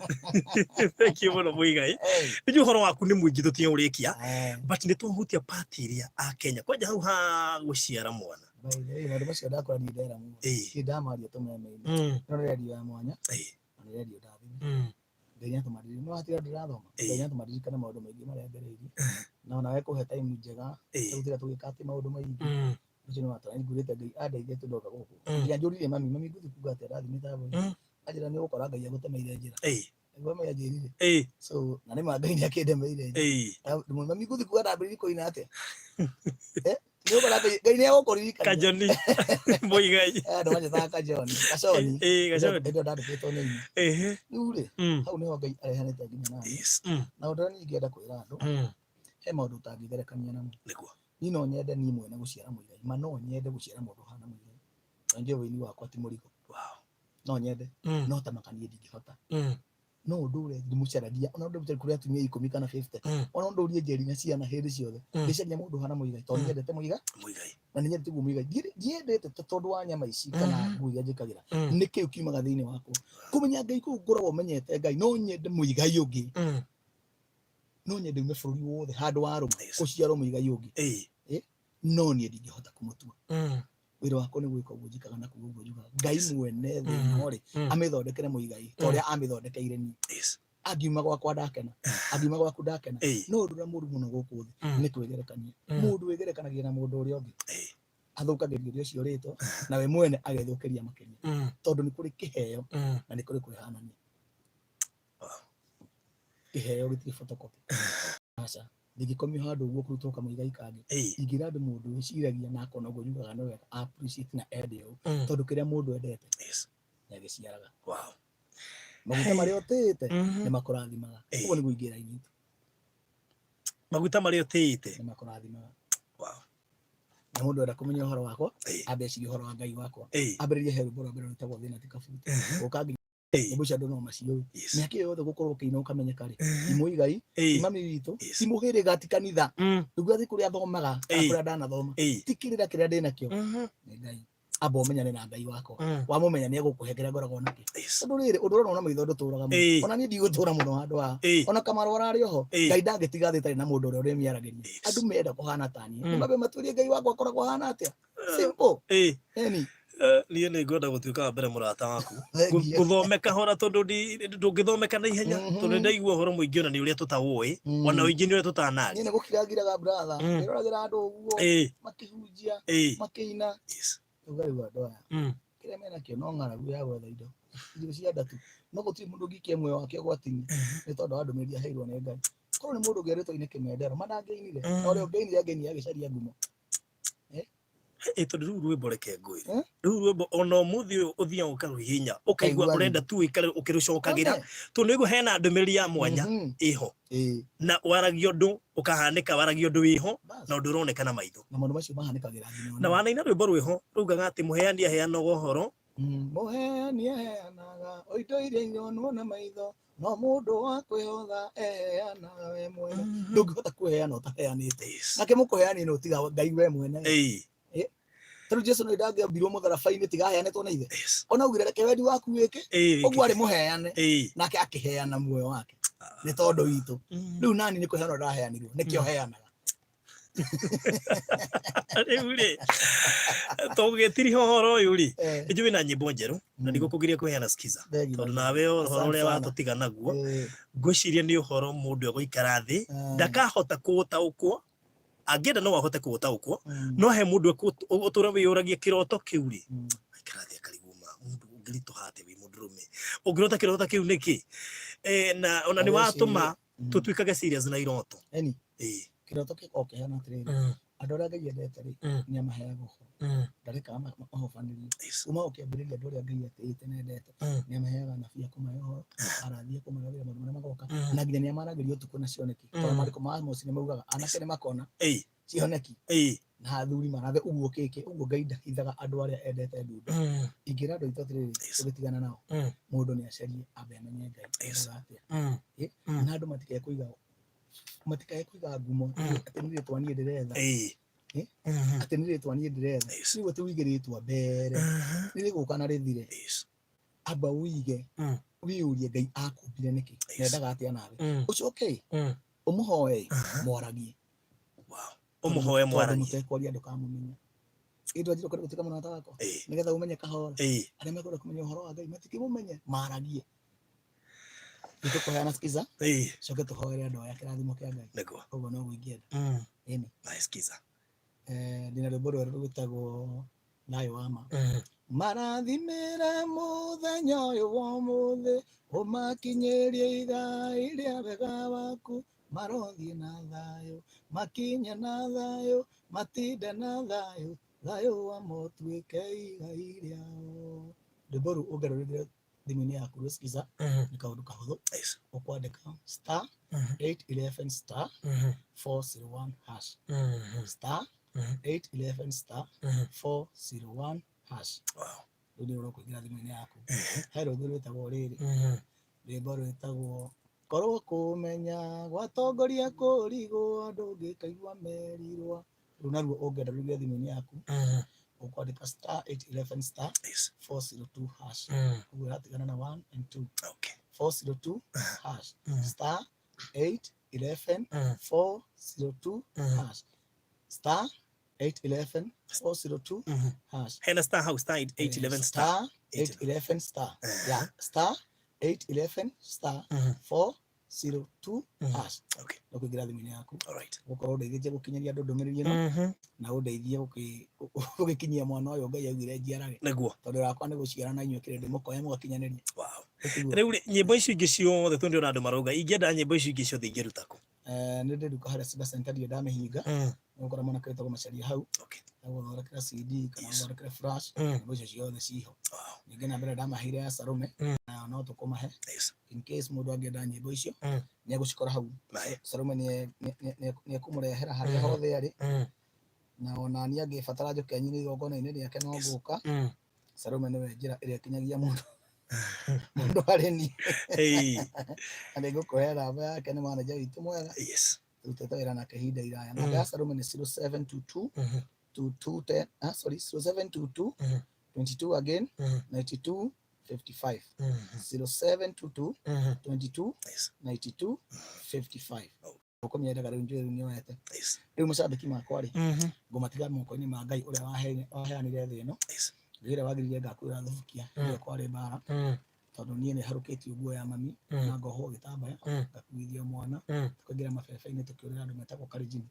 thank you mũno Mũigai nĩ ũhoro waku nĩ mũingĩ tũtinya ũrĩkia but nĩ tũhutia part ĩrĩa a Kenya kwanja hau ha gũciara mwana maũndũ macio ndakora ni ndera mũno ndamaria tũmeme-inĩ no redio ya mwanya na redio ndathime Ngai atũmarire no hatiga ndĩrathoma Ngai atũmaririkane maũndũ maingĩ marĩa ngereirie na ona we kũhe time njega tũgĩtira tũgĩka atĩ maũndũ maingĩ ũcio nĩ watara ngurĩte Ngai andeithie tũndoka gũkũ ndianjũrire mami gũthi kuga atĩ arathime tabo anjĩra nĩ ũgũkora Ngai agũtemeire njĩra nĩguo maya njĩrire so na nĩ Ngai nĩ akĩndemeire njĩra mami gũthi kuga ndambĩrĩrie kũina atĩa nĩ ũgũkora Ngai nĩ agũkũririkania Kajoni Mũigai andũ manjĩtaga Kajoni ndio ndandĩkĩtwo nĩ inyuĩ rĩu rĩ hau nĩho Ngai arehanĩte nginya nani na ũndũ ũrĩa niĩ ingĩenda kwĩra andũ he maũndũ ũtangĩgerekania namo niĩ no nyende niĩ mwene gũciara Mũigai ma no nyende gũciara mũndũ ũhana Mũigai na njũĩ wĩini wakwa ti mũrigo no nyende no tamakanie ndingĩhota no ũndũ ũrĩa ndĩmũcaragia ona ũndũ ũrĩa kũrĩa atumia 10 kana 50 ona ũndũ ũrĩa njeri na ciana hĩndĩ ciothe ndĩcaria mũndũ ũhana Mũigai tondũ nyendete Mũigai na nĩ nyendete Mũigai ndiendete tondũ wa nyama ici kana ngui iria njĩkagĩra nĩ kĩu kiumaga thĩinĩ wakwa kũmenya Ngai kũu ngoragwo menyete Ngai no nyende Mũigai ũngĩ no nyende ume bũrũri wothe handũ wa arũme gũciarwo Mũigai ũngĩ no niĩ ndingĩhota kũmũtua wĩra wakwa nĩ gwĩka ũguo njikaga na kuga ũguo njugaga Ngai mwene thĩ ĩno rĩ amĩthondekere Mũigai ta ũrĩa amĩthondekeire niĩ angiuma gwakwa ndakena angiuma gwaku ndakena no ũndũ ũrĩa mũru mũno gũkũ thĩ nĩ kwĩgerekania mũndũ wĩgerekanagia na mũndũ ũrĩa ũngĩ athũkagĩria ũrĩa ũcio rĩtwa na we mwene agethũkĩria makĩria tondũ nĩ kũrĩ kĩheo na nĩ kũrĩ kwĩhanania kĩheo gĩtirĩ photocopy aca ndingĩkomio handũ ũguo kũrutwo kamũigai kangĩ ingĩra andũ mũndũ wĩciragia na akona ũguo njugaga no wega appreciate na ende ũũ tondũ kĩrĩa mũndũ endete nĩ agĩciaraga maguta marĩa ũtĩĩte nĩ makũrathimaga ũguo nĩguo ingĩra inĩ maguta marĩa ũtĩĩte nĩ makũrathimaga na mũndũ enda kũmenya ũhoro wakwa ambecirie ũhoro wa Ngai wakwa ambĩrĩrie he rwĩmbo rwa mbere rwĩtagwo thĩna ti kabuti ũkangi nyĩmbo cia andũ no maciũĩ mĩaka ĩyo yothe gũkorwo ũkĩina ũkamenyeka rĩ ti Mũigai ti mami witũ ti mũhĩrĩga ti kanitha ndugu athi kũrĩa athomaga kana kũrĩa ndanathoma ti kĩrĩra kĩrĩa ndĩnakĩo nĩ Ngai amba ũmenyane na Ngai wakwa wamũmenya nĩ egũkũhe kĩrĩa ngoragwo nakĩo tondũ rĩrĩ ũndũ ũrona maitho ndũtũraga mũno ona niĩ ndigũtũra mũno handũ haha ona Kamarũ ararĩ oho Ngai ndangĩtiga thĩ itarĩ na mũndũ ũrĩa ũrĩmĩaragĩria andũ menda kũhana ta niĩ nĩ mabe matuĩrie Ngai wakwa akoragwo ahana atĩa simple niĩ nĩ ngwenda gũtuĩka wa mbere mũrata waku gũthomeka hora tondũ ndũngĩthomeka na ihenya tondũ ndaigua ũhoro mũingĩ ona nĩ ũrĩa tũtaũĩ ona ũingĩ nĩ ũrĩa tũtanari niĩ nĩ gũkiragiraga brother ndĩroragĩra andũ ũguo makĩhunjia makĩina uga rĩu andũ aya kire mena kio no ng'aragu ya gwetha indo irio cia ndatu no gutiri mundu ngikie mwe wake gwatini ni tondu andu meria heirwo ni Ngai korwo ni mundu ngeretwo ine kimendero manangeinire no rio ngeinire ngeni agicaria ngumo tondu riu rwimbo reke ngui riu rwimbo ona umuthi uthia ukaruhinya ukaigua urenda tu ikare ukirucokagira tondu nigu hena ndumiriri ya mwanya iho na waragio ndu ukahanika waragio ndu wiho na ndu uronekana maitho na mundu macio mahanikagira nginya na wanaina rwimbo rwiho rugaga ati muheani aheanaga uhoro muheani aheanaga oindo iria ironwo na maitho no mundu wa kwihotha eheanaga we mwene ndungihota kweheana utaheanite nake mukuheani no tiga Ngai we mwene Tero Jesu no ndage mbirwo mutharabaini tiga heanetwo na ithe ona ugire reke wendi waku wike ogwo ari muheane nake akiheana muoyo wake ni tondu witu riu nani ni kuheana ndaheanirwo nikio heanaga riu tugitiri horo uyu ri njui na nyimbo njeru na ndigukugiria kuheana skiza tondu nawe horo uria watutiga naguo ngwiciria ni uhoro mundu eguikara thi ndakahota kuutaukwo angenda no ahote kuutaukwo no he mundu utura wiyuragia kiroto kiu ri aikara thi akariguma mundu ungirito hate wi mundurume ungirota kiroto kiu niki na ona ni watuma tutwikage serious na iroto kiroto kiko kihana atiriri andu aria Ngai endete ri ni amaheaga uhoro ndareka mahobanirie uma ukiambiriria andu aria Ngai atĩĩte na endete ni amaheaga nabii akumahe uhoro arathie kumaragĩra maũndũ marĩa magoka na nginya ni amaragĩria ũtukũ na cioneki tondũ maandĩko ma Amos ni maugaga anake ni makona cioneki na athuri marathe ũguo kĩkĩ ũguo Ngai ndahithaga andu aria endete ndundu ingĩra andu aitũ atĩrĩrĩ tũgĩtigana nao mũndũ ni acarie ambe amenye Ngai atia na andu matikae kuiga ngumo atĩ nĩ rĩtwa niĩ ndĩretha atĩ nĩ rĩtwa niĩ ndĩretha nĩguo atĩ ũigĩrĩtwo mbere nĩ rĩgũka na rĩthire amba ũige wĩyũrie Ngai akũmbire nĩkĩ nendaga atĩa nawe ũcoke ũmũhoe mwaragie ũmũhoe mwaragie mũtekwaria ndũkamũmenya ĩndũ anjĩra kwenda gũtuĩka mũrata wakwa nĩgetha ũmenye kahora arĩa mekwenda kũmenya ũhoro wa Ngai matikĩmũmenye maragie tukuheana skiza coke tuhoere andu aya kirathimo kia Ngai koguo no gwingĩenda ĩni skiza ndina rwĩmbo rwerũ rwĩtagwo nayo wama marathimĩre mũthenya ũyũ wa ũmũthĩ ũmakinyĩrie igai rĩa wega waku marothiĩ na thayũ makinye na thayũ matinde na thayũ thayũ wamo tuĩke igai rĩao rwĩmbo rũu ũngerũrĩrĩre thimũ-inĩ yaku rũskiza nĩ kaũndũ kahũthũ ũkwandĩka *811 *401# *811 *401# rĩu nĩ ũrokũingĩra thimũ-inĩ yaku he rwĩmbo rwĩtagwo rĩrĩ rwĩmbo rwĩtagwo korwo kũmenya gwatongoria kũrigwo andũ ngĩkaigua merirwa rĩu naruo ũngĩenda rũingĩre thimũ-inĩ yaku ukwandika *811 *402# uguo iratigana na 1 and 2 402# *811 402# *811 402# hena star house star 811 *811 yeah *811 402# ukĩingĩra thimũ-inĩ yaku gũkorwo ũndeithĩtie gũkinyĩria andũ ndũmĩrĩri ĩno na ũndeithie gũgĩkinyia mwana ũyũ Ngai augire njiarage nĩguo tondũ wakwa nĩ gũciara na inyuĩ kĩrĩ ndĩmũkoya mũgakinyanĩria rĩu nyĩmbo icio ingĩ ciothe tondũ ona andũ marauga ingĩenda nyĩmbo icio ingĩ ciothe ingĩruta kũ nĩ ndĩruka harĩa Simba Center ndirĩ ndamĩhinga nĩgũkorwo mwana kĩrĩtagwo macaria hau gũthondekera CD kana gũthondekera flash nyĩmbo icio ciothe ciho ningĩ na mbere ndamaheire ya Salome na no tũkũmahe in case mũndũ angĩenda nyĩmbo icio nĩ egũcikora hau Salome nĩ ekũmũrehera harĩa hothe arĩ na ona niĩ angĩbatara njoke anyine igongona-inĩ rĩake no ngũka Salome nĩwe njĩra ĩrĩa ĩkinyagia mũndũ arĩ niĩ na nĩngũkũhe namba yake nĩ manager witũ mwega turutĩte wĩra nake ihinda iraya namba ya Salome nĩ 0722 22 again 92 55 0722 22 92 55 ukomyendaga rĩu njũĩ rĩu nĩwete rĩu macambĩki makwa rĩ ngũmatiga moko-inĩ ma Ngai ũrĩa waheanire thĩ ĩno wĩra wagĩrĩire ngakwĩra thubukia rĩrĩa kwarĩ mbara tondũ niĩ nĩ harũkĩtio nguo ya mami na ngohwo gĩtambaya ngakuithio mwana tũkaingĩra mabebe-inĩ tũkĩũrĩra andũ metagwo Kalenjin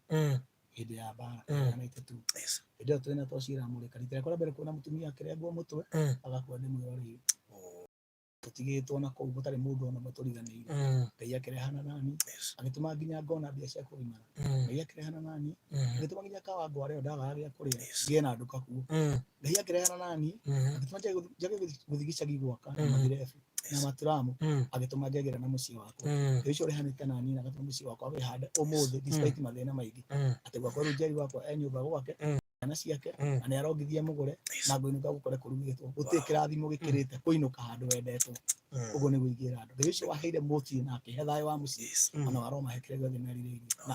hĩndĩ ya mbara na itetu hĩndĩ ĩyo twĩna twacira mũrĩka rita rĩakwa rĩa mbere kuona mũtumia akĩrengwo mũtwe agakua ndĩmwĩrorei tutigĩtwo na kũu gũtarĩ mũndũ ona matũriganĩire Ngai akĩrehana nani agĩtũma nginya ngona mbia cia kũgimara Ngai akĩrehana nani agĩtũma nginya kawango arĩa ndagaga gĩa kũrĩa ngĩe na nduka kuo Ngai akĩrehana nani agĩtũma njage gũthiĩ gĩcagi gwaka na mathirebu na maturamu agĩtũma ngegera na mũciĩ wakwa rĩu icio ũrehanĩte nani na agatũma mũciĩ wakwa wĩhande ũmũthĩ despite mathĩna maingĩ atĩ gwakwa rĩu Njeri wakwa e nyũmba gwake na ciake na nĩ arongithia mũgũre na ngũinũka gũkore kũrugĩtwo gũtirĩ kĩrathimo gĩkĩrĩte kũinũka handũ wendetwo ũguo nĩguo ingĩra andũ Ngai ũcio waheire mũciĩ na akĩhe thayũ wa mũciĩ ona aromahe gĩothe merirĩirie na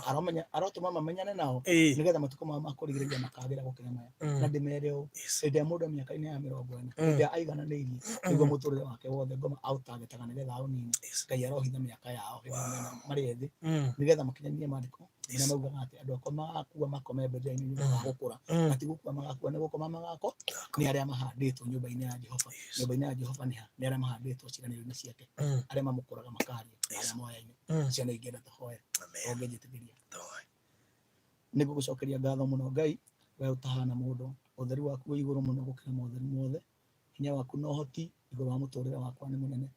arotũma mamenyane nao nĩgetha matukũ mao ma kũrigĩrĩria makagĩra gũkĩra maya na ndĩmere ũũ hĩndĩ ya mũndũ mĩaka-inĩ ya 40 hĩndĩ ya aigananĩirie nĩguo mũtũrĩre wake wothe ngoma aũtagetaga nĩgetha aũnini Ngai arohitha mĩaka yao marĩ ethĩ nĩgetha makinyanĩrie maandĩko na maugaga atĩ andũ akwa magakua makome mbere-inĩ nĩ ũndũ wa gũkũra na ti gũkua magakua nĩ gũkoma magako nĩ arĩa mahandĩtwo nyũmba-inĩ ya Jehova nyũmba-inĩ ya Jehova nĩ arĩa mahandĩtwo ciĩranĩro-inĩ ciake arĩa mamũkũraga makaria arĩa moya-inĩ ciana ingĩenda tũhoe ongenjĩtĩkĩria nĩ ngũgũcokeria ngatho mũno Ngai we ũtahana mũndũ ũtheri waku wĩ igũrũ mũno gũkĩra motheri mothe hinya waku na ũhoti igũrũ wa mũtũrĩre wakwa nĩ mũnene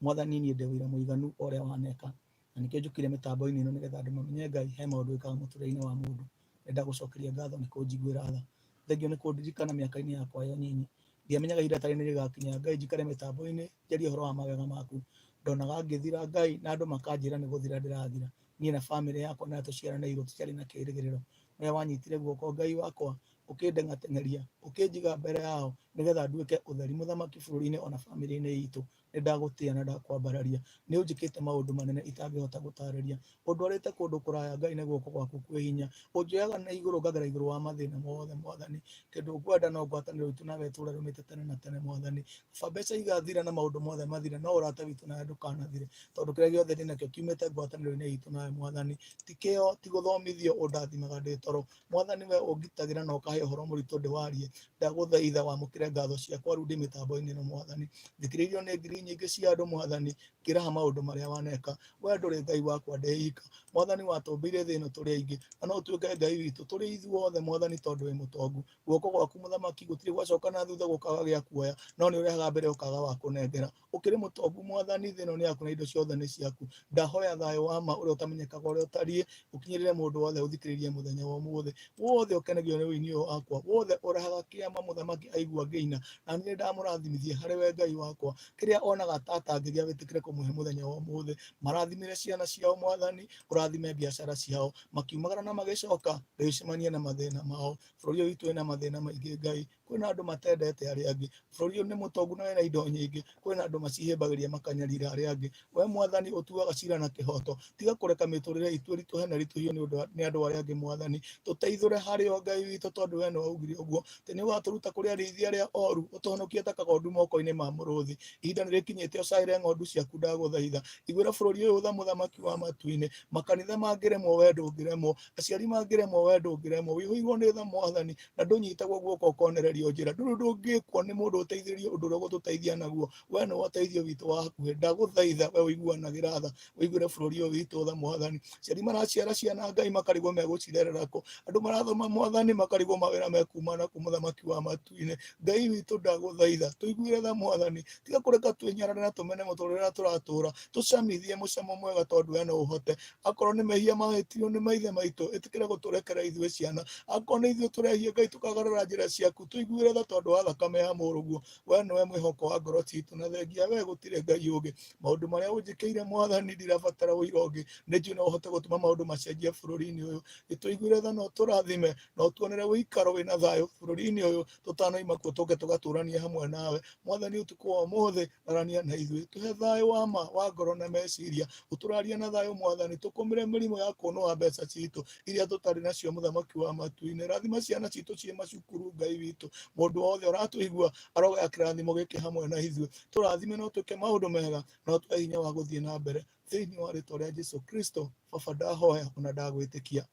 Mwathani niĩ ndĩ ũira mũiganu ũrĩa waneka na nĩkĩo njũkire mĩtambo-inĩ ĩno nĩgetha andũ mamenye Ngai he maũndũ wĩkaga mũtũrĩre-inĩ wa mũndũ nĩnda gũcokeria ngatho nĩ kũnjiguĩra tha thengio nĩ kũndirikana mĩaka-inĩ yakwa ya nyinyi ndiamenyaga ihinda tarĩ nĩ rĩgakinya Ngai njikare mĩtambo-inĩ njarie ũhoro wa mawega maku ndonaga ngĩthira Ngai na andũ makanjĩra nĩ gũthira ndĩrathira niĩ na bamĩrĩ yakwa na tũciaranĩirwo tũtiarĩ na kĩĩrĩgĩrĩro ũrĩa wanyitire guoko Ngai wakwa ũkĩndengateng'eria ũkĩnjiga mbere yao nĩgetha nduĩke ũtheri mũthamaki bũrũri-inĩ ona bamĩrĩ-inĩ itũ nĩ ndagũtĩa na ndakwambararia nĩ ũnjĩkĩte maũndũ manene itangĩhota gũtarĩria ũndwarĩte kũndũ kũraya Ngai nĩ guoko gwaku kwĩ hinya ũnjoyaga na igũrũ ngagera igũrũ wa mathĩna mothe Mwathani kĩndũ ngwenda no ngwatanĩro itũ nawe tũũre rũmĩte tene na tene Mwathani kaba mbeca igathira na maũndũ mothe mathire no ũrata witũ nawe ndũkanathire tondũ kĩrĩa gĩothe ndĩnakĩo kiumĩte ngwatanĩro-inĩ itũ nawe Mwathani ti kĩo ti gũthomithio ũndathimaga ndĩ toro Mwathani we ũngitagĩra na ũkahe ũhoro mũritũ ndĩwarie ndagũthaitha wamũkĩre ngatho ciakwa rĩu ndĩ mĩtambo-inĩ ĩno Mwathani thikĩrĩirio nĩ ngiri nyingĩ cia andũ Mwathani kĩraha maũndũ marĩa waneka we ndũrĩ Ngai wakwa ndeika Mwathani watũmbĩire thĩ ĩno tũrĩ aingĩ na no ũtuĩke Ngai witũ tũrĩ ithuothe Mwathani tondũ wĩ mũtongu guoko gwaku mũthamaki gũtirĩ gwacoka na thutha gũkaga gĩa kuoya no nĩ ũrehaga mbere ũkaga wa kũnengera ũkĩrĩ mũtongu Mwathani thĩ ĩno nĩ yaku na indo ciothe nĩ ciaku ndahoya thayũ wa ma ũrĩa ũtamenyekaga ũrĩa ũtariĩ ũkinyĩrĩre mũndũ wothe ũthikĩrĩrie mũthenya wa ũmũthĩ wothe ũkenagio nĩ wĩini ũyũ wakwa wothe ũrehaga kĩama mũthamaki aigua ngĩina na niĩ ndamũrathimithie harĩ we Ngai wakwa kĩrĩa onaga tata ngĩgĩa wĩtĩkĩre kũmũhe mũthenya wa ũmũthĩ marathimĩre ciana ciao Mwathani ũrathime biacara ciao makiumagara na magĩcoka ndĩcemanie na mathĩna mao bũrũri ũyũ witũ wĩna mathĩna maingĩ Ngai kwĩna andũ matendete arĩa angĩ bũrũri ũyũ nĩ mũtongu na wĩna indo nyingĩ kwĩna andũ macihĩmbagĩria makanyarira arĩa angĩ we Mwathani ũtuaga cira na kĩhoto tiga kũreka mĩtũrĩre itũ ĩritũhe na ritũhio nĩ andũ arĩa angĩ Mwathani tũteithũre harĩ o Ngai witũ tondũ we nĩ waugire ũguo atĩ nĩ ũgatũruta kũrĩ arĩithia arĩa oru ũtũhonokie ta kagondu moko-inĩ ma mũrũthi ihinda nĩ rĩkinyĩte ũcaĩre ng'ondu ciaku ndagũthaitha iguĩra bũrũri ũyũ tha mũthamaki wa matu-inĩ makanitha mangĩremwo we ndũngĩremwo aciari mangĩremwo we ndũngĩremwo wĩihũirwo nĩ tha Mwathani na ndũnyitagwo guoko ũkonererio njĩra ndũrĩ ndũngĩkwo nĩ mũndũ ũteithĩrĩrie ũndũ ũrĩa ũgũtũteithia naguo we nĩ ũteithio witũ wa hakuhĩ ndagũthaitha we ũiguanagĩra tha wĩiguĩre bũrũri ũyũ witũ tha Mwathani aciari maraciara ciana Ngai makarigwo megũcirerera kũ andũ marathoma Mwathani makarigwo mawĩra mekumana kũ mũthamaki wa matu-inĩ Ngai witũ ndagũthaitha tũiguĩre tha Mwathani tiga kũreka twĩnyarare na tũmene mũtũrĩre tũratũra tũcamithie mũcamo mwega tondũ we no ũhote akorwo nĩ mehia mahĩtirio nĩ maithe maitũ ĩtĩkĩre gũtũrekera ithuĩ ciana akorwo nĩ ithuĩ tũrehia Ngai tũkagarũra njĩra ciaku tũiguĩre tha tondũ wa thakame ya mũrũguo we nĩwe mwĩhoko wa ngoro citũ na thengia we gũtirĩ Ngai ũngĩ maũndũ marĩa ũnjĩkĩire Mwathani ndirabatara ũira ũngĩ nĩ njũĩ no ũhote gũtũma maũndũ macenjie bũrũri-inĩ ũyũ nĩtũiguĩre tha no tũrathime no tuonere ũikaro wĩna thayũ bũrũri-inĩ ũyũ tũtanoima kuo tũke tũgatũrania hamwe nawe Mwathani ũtukũ wa ũmũthĩ arania na ithuĩ tũhe thayũ wa ma wa ngoro na meciria ũtũrarie na thayũ Mwathani tũkũmĩre mĩrimũ ya kũnũa mbeca citũ iria tũtarĩ nacio mũthamaki wa matu-inĩ rathima ciana citũ ciĩ macukuru Ngai witũ mũndũ wothe ũratũigua arogaya kĩrathimo gĩkĩ hamwe na ithuĩ tũrathime no twĩke maũndũ mega no tũhe hinya wa gũthiĩ na mbere thĩinĩ wa rĩtwa rĩa Jesũ Kristo baba ndahoya ona ndagwĩtĩkia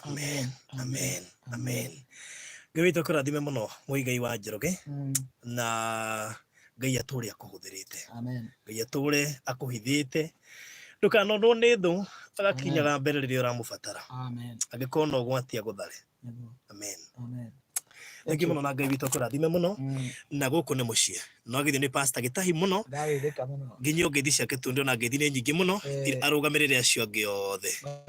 amen amen amen Ngai witũ kũrathime mũno mũigai wa Njoroge na Ngai atũre akũhũthĩrĩte Ngai atũre akũhithĩte Ndukanondwo nĩ thũ agakinyaga mbere rĩrĩa ũramũbatara. Amen. Angĩkorwo no ũgwati agũthare. Amen. Amen. Thank you mũno na Ngai witũ akũrathime mũno. Na gũkũ nĩ mũciĩ. No githĩ nĩ pastor Gĩtahi mũno. Ndarĩrĩka mũno. Nginya ngeithi ciake tu ndĩona ngeithi nĩ nyingĩ mũno. Arũgamĩrĩre acio angĩ othe.